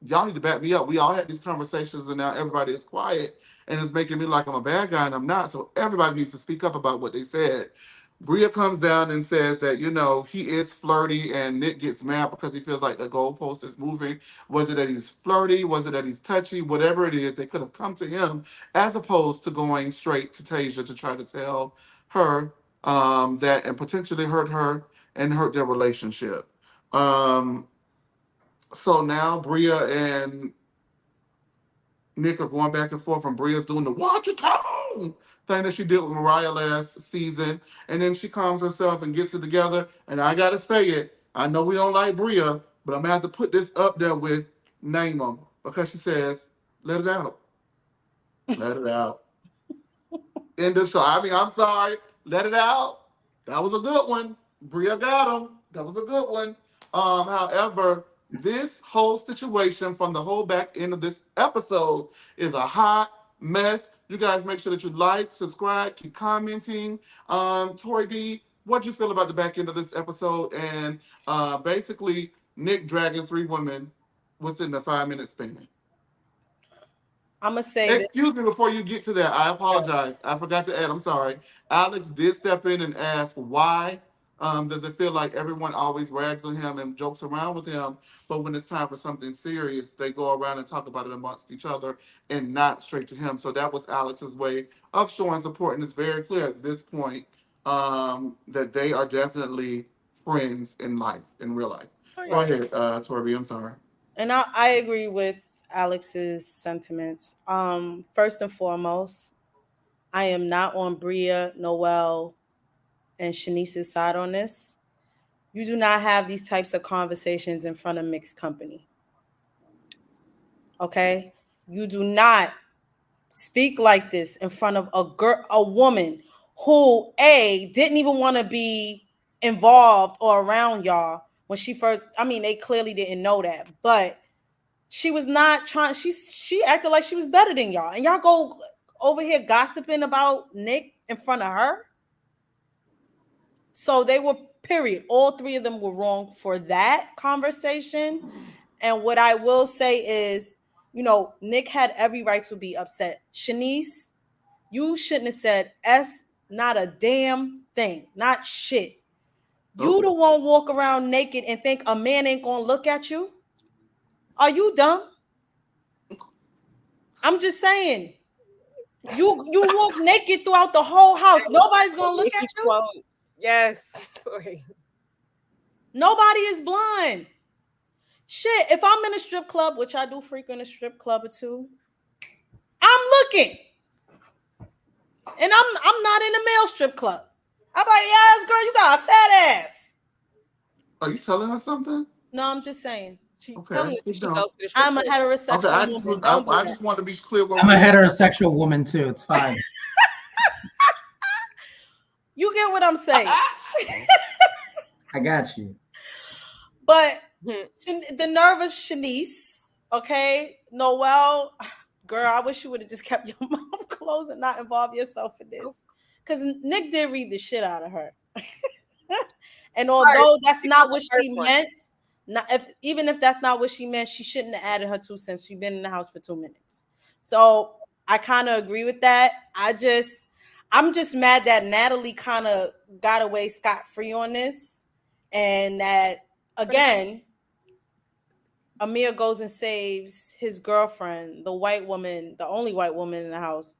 y'all need to back me up. We all had these conversations and now everybody is quiet and it's making me like I'm a bad guy and I'm not. So everybody needs to speak up about what they said. Bria comes down and says that, he is flirty and Nick gets mad because he feels like the goalpost is moving. Was it that he's flirty? Was it that he's touchy? Whatever it is, they could have come to him as opposed to going straight to Tasia to try to tell her that and potentially hurt her and hurt their relationship. So now Bria and Nick are going back and forth, and Bria's doing the watch your tone thing that she did with Mariah last season. And then she calms herself and gets it together. And I got to say it, I know we don't like Bria, but I'm going to have to put this up there with name them because she says, let it out. Let it out. End of show. I mean, I'm sorry. Let it out. That was a good one. Bria got him. That was a good one. However, this whole situation from the whole back end of this episode is a hot mess. You guys make sure that you like, subscribe, keep commenting. Tori B, what'd you feel about the back end of this episode? And basically, Nick dragging 3 women within the 5-minute span. I'm going to say Excuse me, before you get to that, I apologize. I forgot to add, I'm sorry. Alex did step in and ask why does it feel like everyone always rags on him and jokes around with him, but when it's time for something serious, they go around and talk about it amongst each other and not straight to him. So that was Alex's way of showing support, and it's very clear at this point that they are definitely friends in life, in real life. Go ahead, Torby, I'm sorry. And I agree with Alex's sentiments. First and foremost, I am not on Bria, Noelle, and Shanice's side on this. You do not have these types of conversations in front of mixed company. Okay? You do not speak like this in front of a woman who didn't even want to be involved or around y'all when she first, they clearly didn't know that, but she was not trying, she acted like she was better than y'all, and y'all go over here gossiping about Nick in front of her. So they were, period. All 3 of them were wrong for that conversation. And what I will say is, Nick had every right to be upset. Shanice, you shouldn't have said not a damn thing, not shit. You the one walk around naked and think a man ain't gonna look at you? Are you dumb? I'm just saying. You walk naked throughout the whole house. Nobody's gonna look at you. Yes. Sorry. Nobody is blind. Shit, if I'm in a strip club, which I do frequent a strip club or 2, I'm looking. And I'm not in a male strip club. I'm like, yes, girl, you got a fat ass. Are you telling us something? No, I'm just saying. Okay, I'm a heterosexual woman. I just want to be clear. I'm a heterosexual woman too. It's fine. You get what I'm saying? I got you. But the nerve of Shanice, Okay, Noelle, girl, I wish you would have just kept your mouth closed and not involve yourself in this. Because Nick did read the shit out of her. And although that's not what she meant, even if that's not what she meant, she shouldn't have added her 2 cents. She's been in the house for 2 minutes. So I kind of agree with that. I'm just mad that Natalie kind of got away scot-free on this. And that, again, Amir goes and saves his girlfriend, the white woman, the only white woman in the house,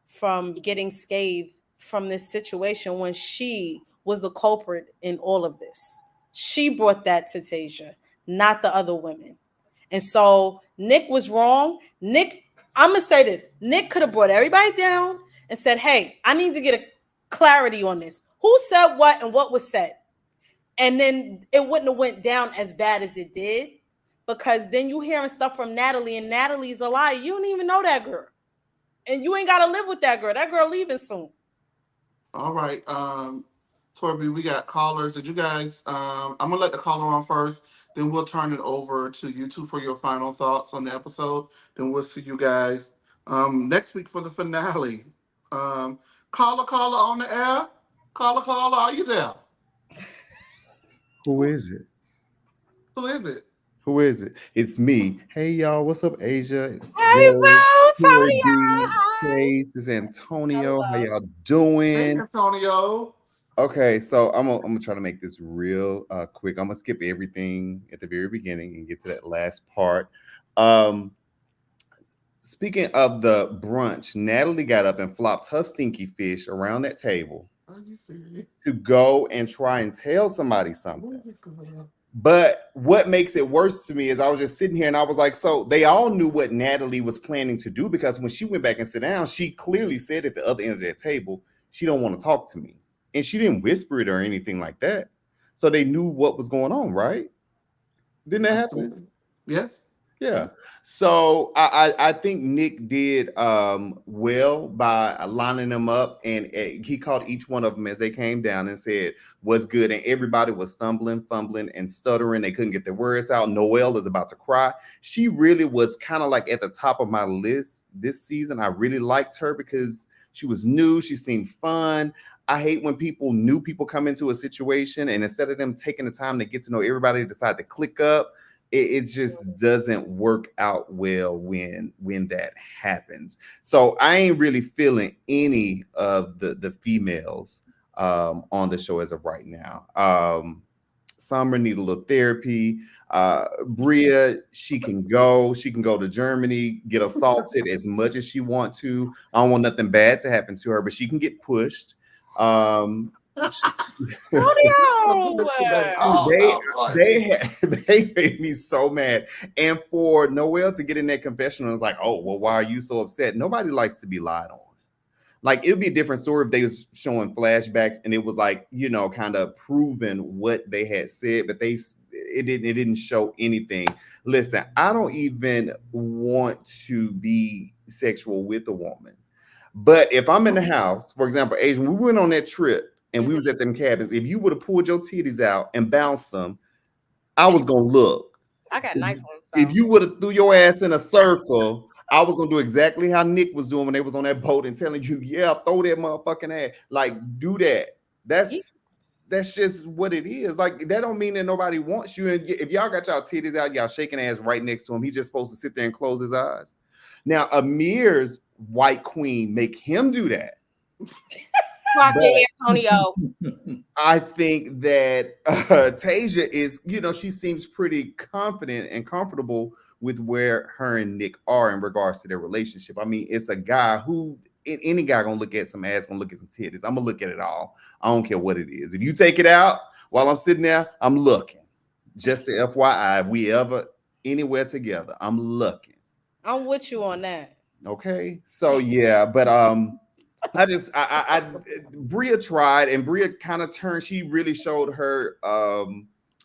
from getting scathed from this situation when she was the culprit in all of this. She brought that to Tasia, not the other women. And so Nick was wrong. I'm going to say this. Nick could have brought everybody down and said, hey, I need to get a clarity on this. Who said what and what was said? And then it wouldn't have went down as bad as it did. Because then you hearing stuff from Natalie, and Natalie's a liar. You don't even know that girl. And you ain't got to live with that girl. That girl leaving soon. All right. Torby, we got callers. Did you guys, I'm going to let the caller on first. Then we'll turn it over to you two for your final thoughts on the episode. Then we'll see you guys next week for the finale. Caller on the air. Caller, are you there? Who is it? Who is it? Who is it? It's me. Hey y'all, what's up, Asia? Hey, bro, Toby, Chase, is Antonio. How y'all doing? Hey, Antonio. Okay, so I'm gonna try to make this real quick. I'm gonna skip everything at the very beginning and get to that last part. Speaking of the brunch, Natalie got up and flopped her stinky fish around that table. Are you serious? To go and try and tell somebody something. But what makes it worse to me is I was just sitting here and I was like, so they all knew what Natalie was planning to do, because when she went back and sat down, she clearly said at the other end of that table, she don't want to talk to me. And she didn't whisper it or anything like that. So they knew what was going on, right? Didn't that happen? Yes. Yeah. So I think Nick did well by lining them up, and he called each one of them as they came down and said, what's good? And everybody was stumbling, fumbling, and stuttering. They couldn't get their words out. Noelle is about to cry. She really was kind of like at the top of my list this season. I really liked her because she was new. She seemed fun. I hate when new people come into a situation, and instead of them taking the time to get to know everybody, they decide to click up. It just doesn't work out well when that happens. So I ain't really feeling any of the females on the show as of right now. Summer need a little therapy. Bria, she can go to Germany, get assaulted as much as she want to. I don't want nothing bad to happen to her, but she can get pushed. They made me so mad. And for Noelle to get in that confessional, it's like, oh, well, why are you so upset? Nobody likes to be lied on. Like, it would be a different story if they was showing flashbacks and it was like, you know, kind of proving what they had said, but it didn't show anything. Listen, I don't even want to be sexual with a woman. But if I'm in the house, for example, Asian, we went on that trip and we was at them cabins. If you would have pulled your titties out and bounced them, I was gonna look. I got nice ones. If you would have threw your ass in a circle, I was gonna do exactly how Nick was doing when they was on that boat and telling you, yeah, throw that motherfucking ass. Like, do that. That's just what it is. Like, that don't mean that nobody wants you. And if y'all got y'all titties out, y'all shaking ass right next to him, he's just supposed to sit there and close his eyes. Now, Amir's white queen make him do that. Antonio. I think that Tasia is, you know, she seems pretty confident and comfortable with where her and Nick are in regards to their relationship. I mean, it's a guy who, any guy gonna look at some ass, gonna look at some titties. I'm gonna look at it all. I don't care what it is. If you take it out while I'm sitting there, I'm looking. Just to FYI, if we ever anywhere together, I'm looking. I'm with you on that. Okay, so yeah, but Bria tried, and Bria kind of turned. She really showed her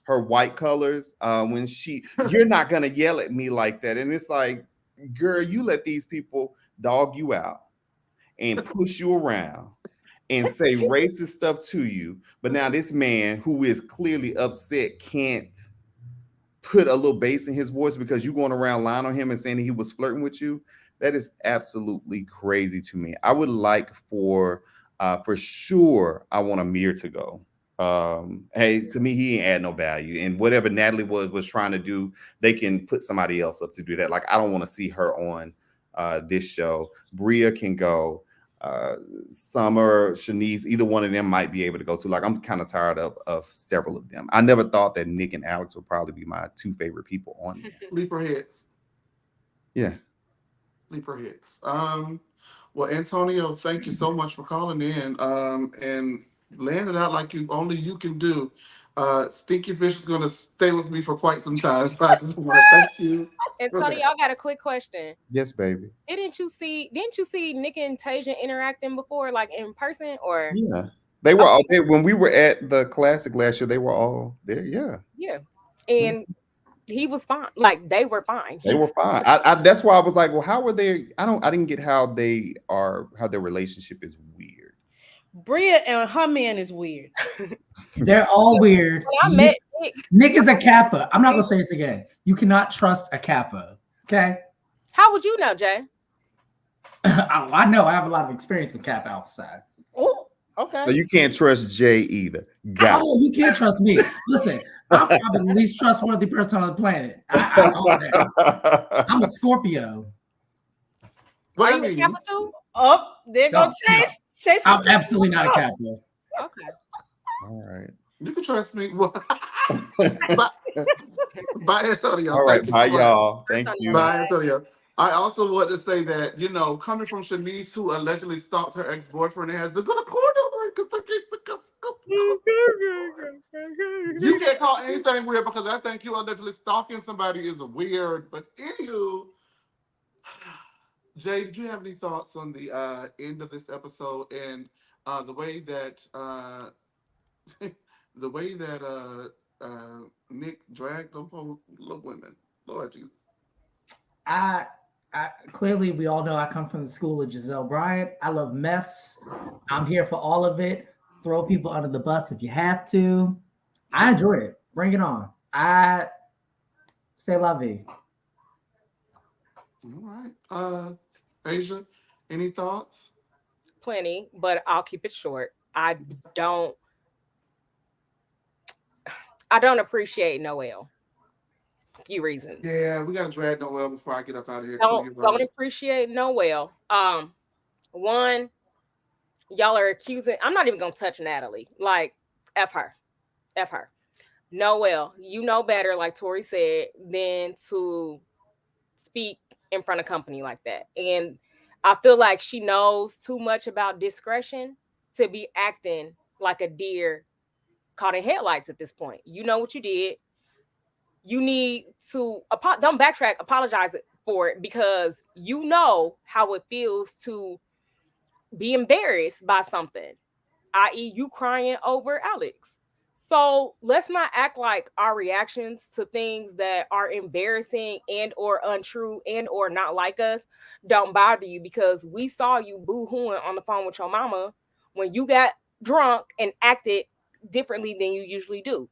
white colors when you're not gonna yell at me like that. And it's like, girl, you let these people dog you out and push you around and say racist stuff to you. But now this man who is clearly upset can't put a little bass in his voice because you going around lying on him and saying he was flirting with you. That is absolutely crazy to me. I would like for sure, I want Amir to go. Hey, to me, he ain't add no value. And whatever Natalie was trying to do, they can put somebody else up to do that. Like, I don't want to see her on this show. Bria can go. Summer, Shanice, either one of them might be able to go to. Like, I'm kind of tired of several of them. I never thought that Nick and Alex would probably be my two favorite people on there. Sleeper hits. Yeah. Sleeper hits. Well, Antonio, thank you so much for calling in and laying it out like only you can do. Stinky Fish is gonna stay with me for quite some time. So I just want to thank you. Antonio, I got a quick question. Yes, baby. Didn't you see Nick and Tasia interacting before, like in person, or? Yeah, they were all there when we were at the classic last year. They were all there. Yeah. Yeah, and he was fine. Like, they were fine. They were fine. I that's why I was like, well, how were they? I didn't get how their relationship is weird. Bria and her man is weird. They're all weird. When I met Nick. Nick is a Kappa. I'm not gonna say this again. You cannot trust a Kappa. Okay. How would you know, Jay? I know. I have a lot of experience with Kappa Alpha side. Oh, okay. So you can't trust Jay either. Got it. Oh, you can't trust me. Listen, I'm the least trustworthy person on the planet. I'm a Scorpio. What Are I you a mean, Kappa too? Oh, there go No, Chase. Chase is I'm absolutely not a Kappa. Okay. All right. you can trust me. Bye, Antonio. All right. Thank you Bye, so much. y'all. Thank you. Bye, Antonio. I also want to say that, coming from Shanice, who allegedly stalked her ex-boyfriend and has to go to court over it. You can't call anything weird because I think you allegedly stalking somebody is weird. But anywho, Jay, did you have any thoughts on the end of this episode and the way that Nick dragged them poor little women? Lord Jesus. I clearly, we all know I come from the school of Giselle Bryant. I love mess. I'm here for all of it. Throw people under the bus if you have to. I enjoyed it. Bring it on. I say la vie. All right. Asia, any thoughts? Plenty, but I'll keep it short. I don't appreciate Noelle. A few reasons. Yeah, we gotta drag Noelle before I get up out of here. Don't appreciate Noelle. One, y'all are accusing. I'm not even gonna touch Natalie. Like, F her. Noelle, you know better, like Tori said, than to speak in front of company like that. And I feel like she knows too much about discretion to be acting like a deer caught in headlights at this point. You know what you did. You need to don't backtrack, apologize for it, because you know how it feels to be embarrassed by something, i.e. you crying over Alex. So let's not act like our reactions to things that are embarrassing and or untrue and or not like us don't bother you, because we saw you boo-hooing on the phone with your mama when you got drunk and acted differently than you usually do.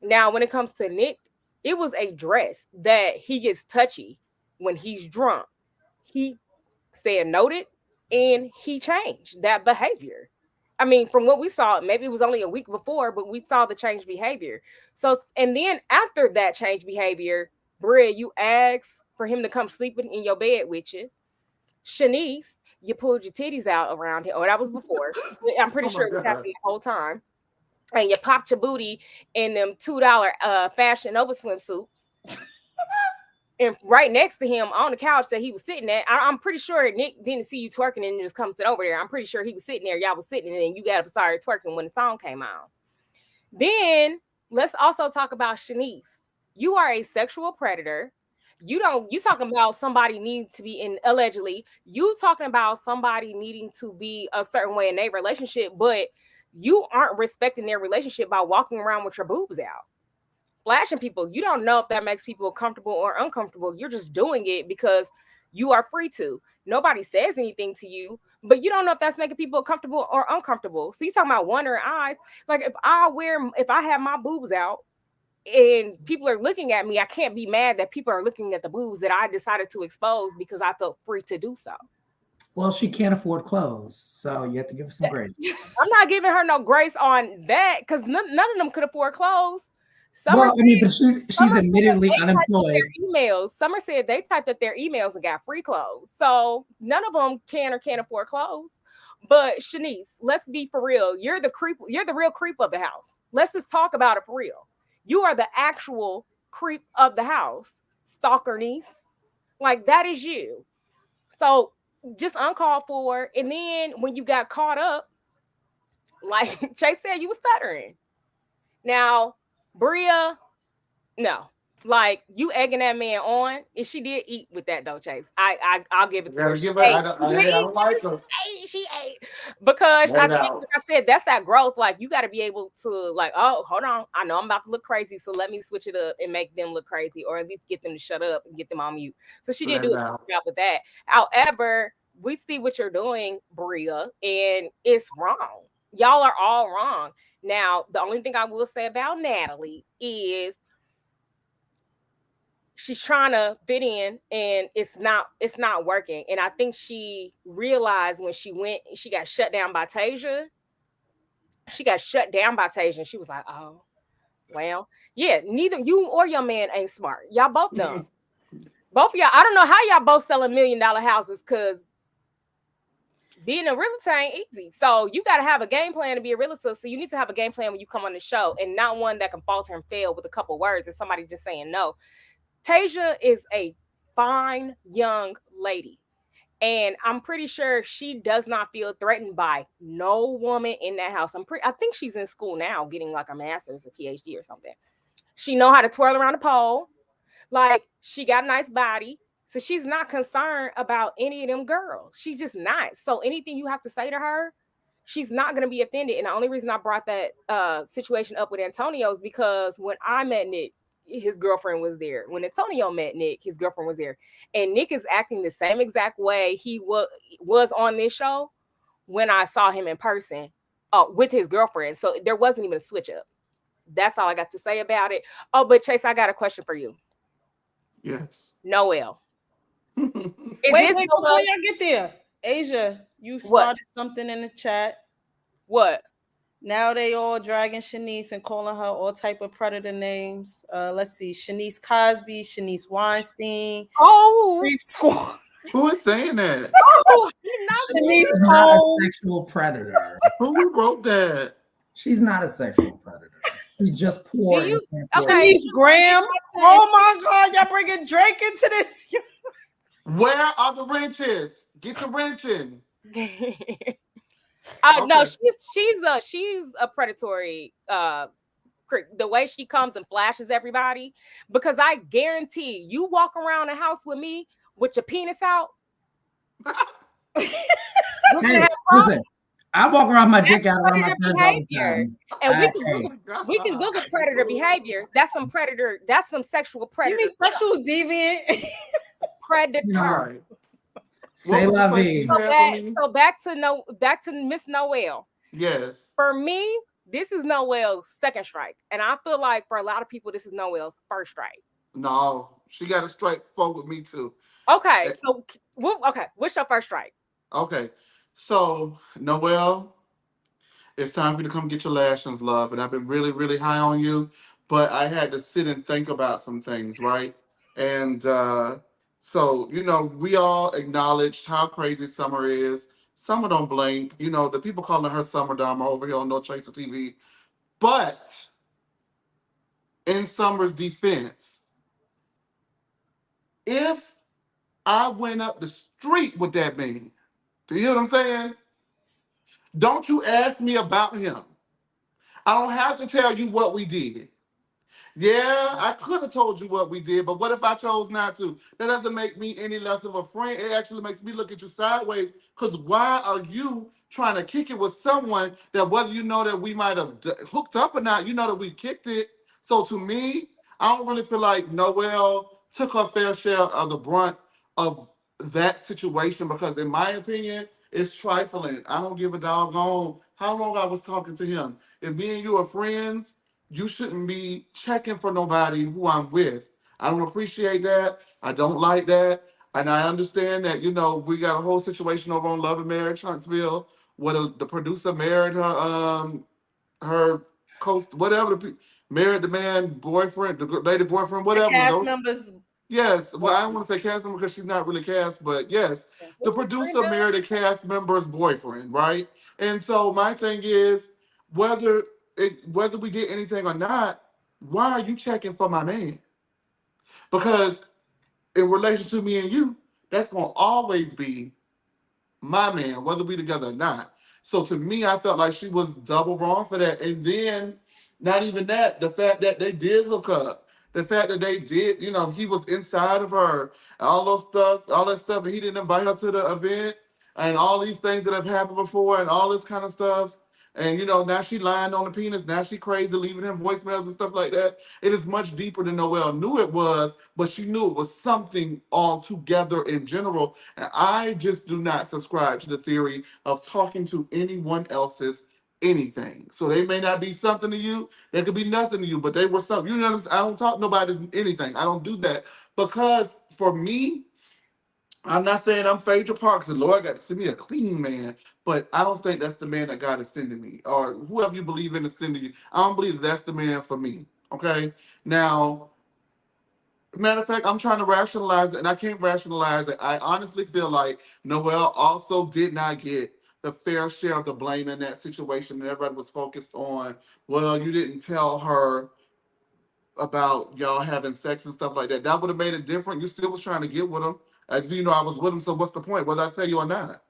Now, when it comes to Nick, it was a dress that he gets touchy when he's drunk. He said noted and he changed that behavior. I mean, from what we saw, maybe it was only a week before, but we saw the changed behavior. So, and then after that changed behavior, Bria, you asked for him to come sleeping in your bed with you. Shanice, you pulled your titties out around him. Oh, that was before. I'm pretty sure it was happening the whole time. And you popped your booty in them $2 Fashion Nova swimsuits. And right next to him on the couch that he was sitting at, I'm pretty sure Nick didn't see you twerking and just come sit over there. I'm pretty sure he was sitting there. Y'all was sitting and then you got up and started twerking when the song came on. Then let's also talk about Shanice. You are a sexual predator. You talking about somebody needing to be in, allegedly, you talking about somebody needing to be a certain way in their relationship, but you aren't respecting their relationship by walking around with your boobs out. Flashing people. You don't know if that makes people comfortable or uncomfortable. You're just doing it because you are free to. Nobody says anything to you, but you don't know if that's making people comfortable or uncomfortable. So you talking about wondering eyes. Like if I have my boobs out and people are looking at me, I can't be mad that people are looking at the boobs that I decided to expose because I felt free to do so. Well, she can't afford clothes, so you have to give her some grace. I'm not giving her no grace on that because none of them could afford clothes. Well, I mean, but she's Summer said admittedly they typed up unemployed. their emails. Summer said they typed up their emails and got free clothes. So none of them can or can't afford clothes. But Shanice, let's be for real. You're the creep. You're the real creep of the house. Let's just talk about it for real. You are the actual creep of the house, stalker niece. Like that is you. So just uncalled for. And then when you got caught up, like Chase said, you was stuttering. Now, Bria, no. Like you egging that man on, and she did eat with that though, Chase. I'll give it to her. I don't like her. She ate because Let I it think, out. like I said, that's that growth. Like you got to be able to, like, oh, hold on, I know I'm about to look crazy, so let me switch it up and make them look crazy, or at least get them to shut up and get them on mute. So she did Let do it a out. good job with that. However, we see what you're doing, Bria, and it's wrong. Y'all are all wrong. Now, the only thing I will say about Natalie is she's trying to fit in and it's not working. And I think she realized when she got shut down by Tasia. She got shut down by Tasia and she was like, oh, well, yeah, neither you or your man ain't smart. Y'all both dumb. Both of y'all, I don't know how y'all both selling $1 million houses because being a realtor ain't easy. So you got to have a game plan to be a realtor. So you need to have a game plan when you come on the show and not one that can falter and fail with a couple words and somebody just saying no. Tasia is a fine young lady. And I'm pretty sure she does not feel threatened by no woman in that house. I think she's in school now getting like a master's or PhD or something. She know how to twirl around the pole. Like she got a nice body. So she's not concerned about any of them girls. She's just not. So anything you have to say to her, she's not going to be offended. And the only reason I brought that situation up with Antonio is because when I met Nick, his girlfriend was there. When Antonio met Nick, his girlfriend was there. And Nick is acting the same exact way he was on this show when I saw him in person with his girlfriend. So there wasn't even a switch up. That's all I got to say about it. Oh, but Chase, I got a question for you. Yes. Noel. Wait, before y'all get there, Asia, you started something in the chat. What? Now they all dragging Shanice and calling her all type of predator names. Let's see, Shanice Cosby, Shanice Weinstein. Oh, Creep Squad. Who is saying that? Oh, She's not a sexual predator. Who wrote that? She's not a sexual predator. She's just poor. Shanice Graham. Oh my God, y'all bringing Drake into this. Where are the wrenches? Get the wrenching. No, she's a predatory the way she comes and flashes everybody, because I guarantee you walk around the house with me with your penis out. Hey, listen, I walk around my dick out around my friends all the time. And we can Google predator behavior. That's some sexual predator. You mean sexual deviant? Predator. Say la vie. So back to Miss Noel. Yes. For me, this is Noel's second strike. And I feel like for a lot of people, this is Noel's first strike. No, she got a strike forward with me too. Okay, so what's your first strike? Okay, so Noel, it's time for you to come get your lashings, love. And I've been really, really high on you, but I had to sit and think about some things, right? And so, we all acknowledged how crazy Summer is. Summer don't blink. The people calling her Summer Dama over here on No Chaser TV. But in Summer's defense, if I went up the street with that man, do you hear what I'm saying? Don't you ask me about him. I don't have to tell you what we did. Yeah, I could have told you what we did, but what if I chose not to? That doesn't make me any less of a friend. It actually makes me look at you sideways, because why are you trying to kick it with someone that, whether you know that we might have hooked up or not, you know that we kicked it. So to me, I don't really feel like Noel took her fair share of the brunt of that situation, because in my opinion, it's trifling. I don't give a doggone how long I was talking to him. If me and you are friends, you shouldn't be checking for nobody who I'm with. I don't appreciate that. I don't like that. And I understand that, we got a whole situation over on Love and Marriage Huntsville where the producer married her coast, whatever, married the man boyfriend, the lady boyfriend, The whatever. cast Those, members. yes. Well, I don't want to say cast member because she's not really cast, but yes, the producer married a cast member's boyfriend, right? And so my thing is, whether whether we get anything or not, why are you checking for my man? Because in relation to me and you, that's gonna always be my man, whether we together or not. So to me, I felt like she was double wrong for that. And then, not even that, the fact that they did hook up, the fact that they did, he was inside of her, all that stuff, and he didn't invite her to the event, and all these things that have happened before, and all this kind of stuff. And now she lying on the penis. Now she crazy, leaving him voicemails and stuff like that. It is much deeper than Noelle knew it was, but she knew it was something altogether in general. And I just do not subscribe to the theory of talking to anyone else's anything. So they may not be something to you, they could be nothing to you, but they were something. You know what I'm saying? I don't talk to nobody's anything. I don't do that. Because for me, I'm not saying I'm Phaedra Parks, the Lord got to send me a clean man, but I don't think that's the man that God is sending me, or whoever you believe in is sending you. I don't believe that's the man for me. Okay. Now, matter of fact, I'm trying to rationalize it, and I can't rationalize it. I honestly feel like Noelle also did not get the fair share of the blame in that situation. And everybody was focused on, well, you didn't tell her about y'all having sex and stuff like that. That would have made it different. You still was trying to get with him. As you know, I was with him, so what's the point, whether I tell you or not?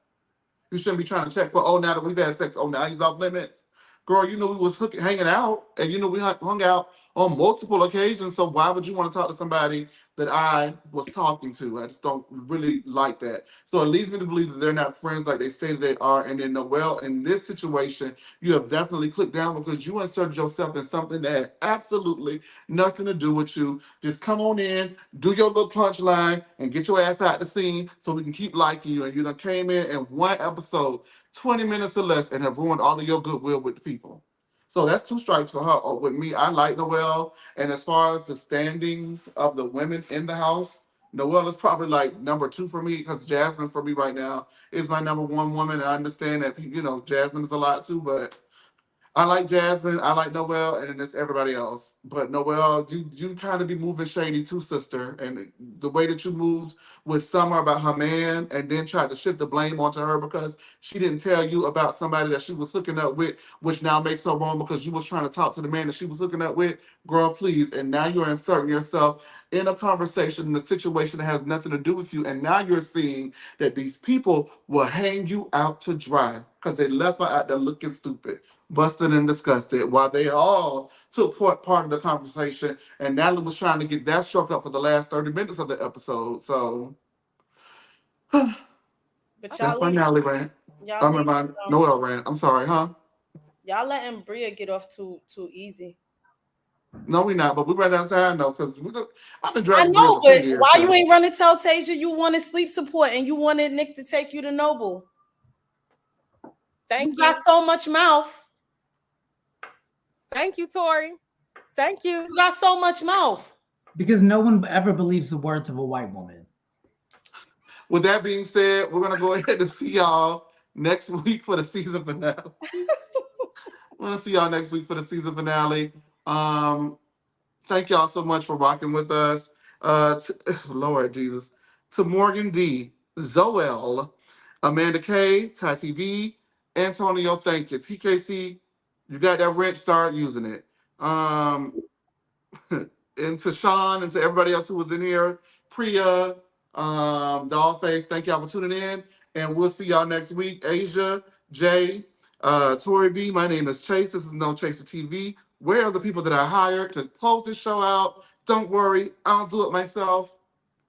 You shouldn't be trying to check for, oh, now that we've had sex, oh, now he's off limits. Girl, we was hanging out, and we hung out on multiple occasions, so why would you want to talk to somebody that I was talking to? I just don't really like that. So it leads me to believe that they're not friends like they say they are. And then Noelle, in this situation, you have definitely clicked down because you inserted yourself in something that had absolutely nothing to do with you. Just come on in, do your little punchline, and get your ass out the scene so we can keep liking you. And you done came in one episode, 20 minutes or less, and have ruined all of your goodwill with the people. So that's 2 strikes for her. Oh, with me, I like Noelle. And as far as the standings of the women in the house, Noelle is probably like number 2 for me, because Jasmine for me right now is my number 1 woman. And I understand that, Jasmine is a lot too, but I like Jasmine, I like Noelle, and then there's everybody else. But Noelle, you kind of be moving shady too, sister. And the way that you moved with Summer about her man, and then tried to shift the blame onto her because she didn't tell you about somebody that she was hooking up with, which now makes her wrong because you was trying to talk to the man that she was hooking up with. Girl, please. And now you're inserting yourself in a conversation, in a situation that has nothing to do with you. And now you're seeing that these people will hang you out to dry because they left her out there looking stupid, busted and disgusted, while they all took part of the conversation. And Natalie was trying to get that struck up for the last 30 minutes of the episode. So But that's my Natalie rant. I mean, my Noelle rant. I'm sorry, huh? Y'all letting Bria get off too easy. No, we not. But we ran out of time though, because I've been I dragging know, Bria for 2 but years. why So. you ain't running tell Tasia you wanted sleep support and you wanted Nick to take you to Noble? Thank you. Got so much mouth. Thank you, Tori. Thank you. You got so much mouth. Because no one ever believes the words of a white woman. With that being said, we're gonna go ahead and see y'all next week for the season finale. We're gonna see y'all next week for the season finale. Thank y'all so much for rocking with us. Lord Jesus. To Morgan D, Zoel, Amanda K, Ty TV, Antonio, thank you. TKC, you got that wrench, start using it. And to Sean and to everybody else who was in here, Priya, Dollface, thank y'all for tuning in. And we'll see y'all next week. Asia, Jay, Tori B, my name is Chase. This is No Chaser TV. Where are the people that I hired to close this show out? Don't worry, I'll do it myself.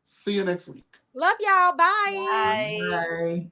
See you next week. Love y'all. Bye. Bye. Bye.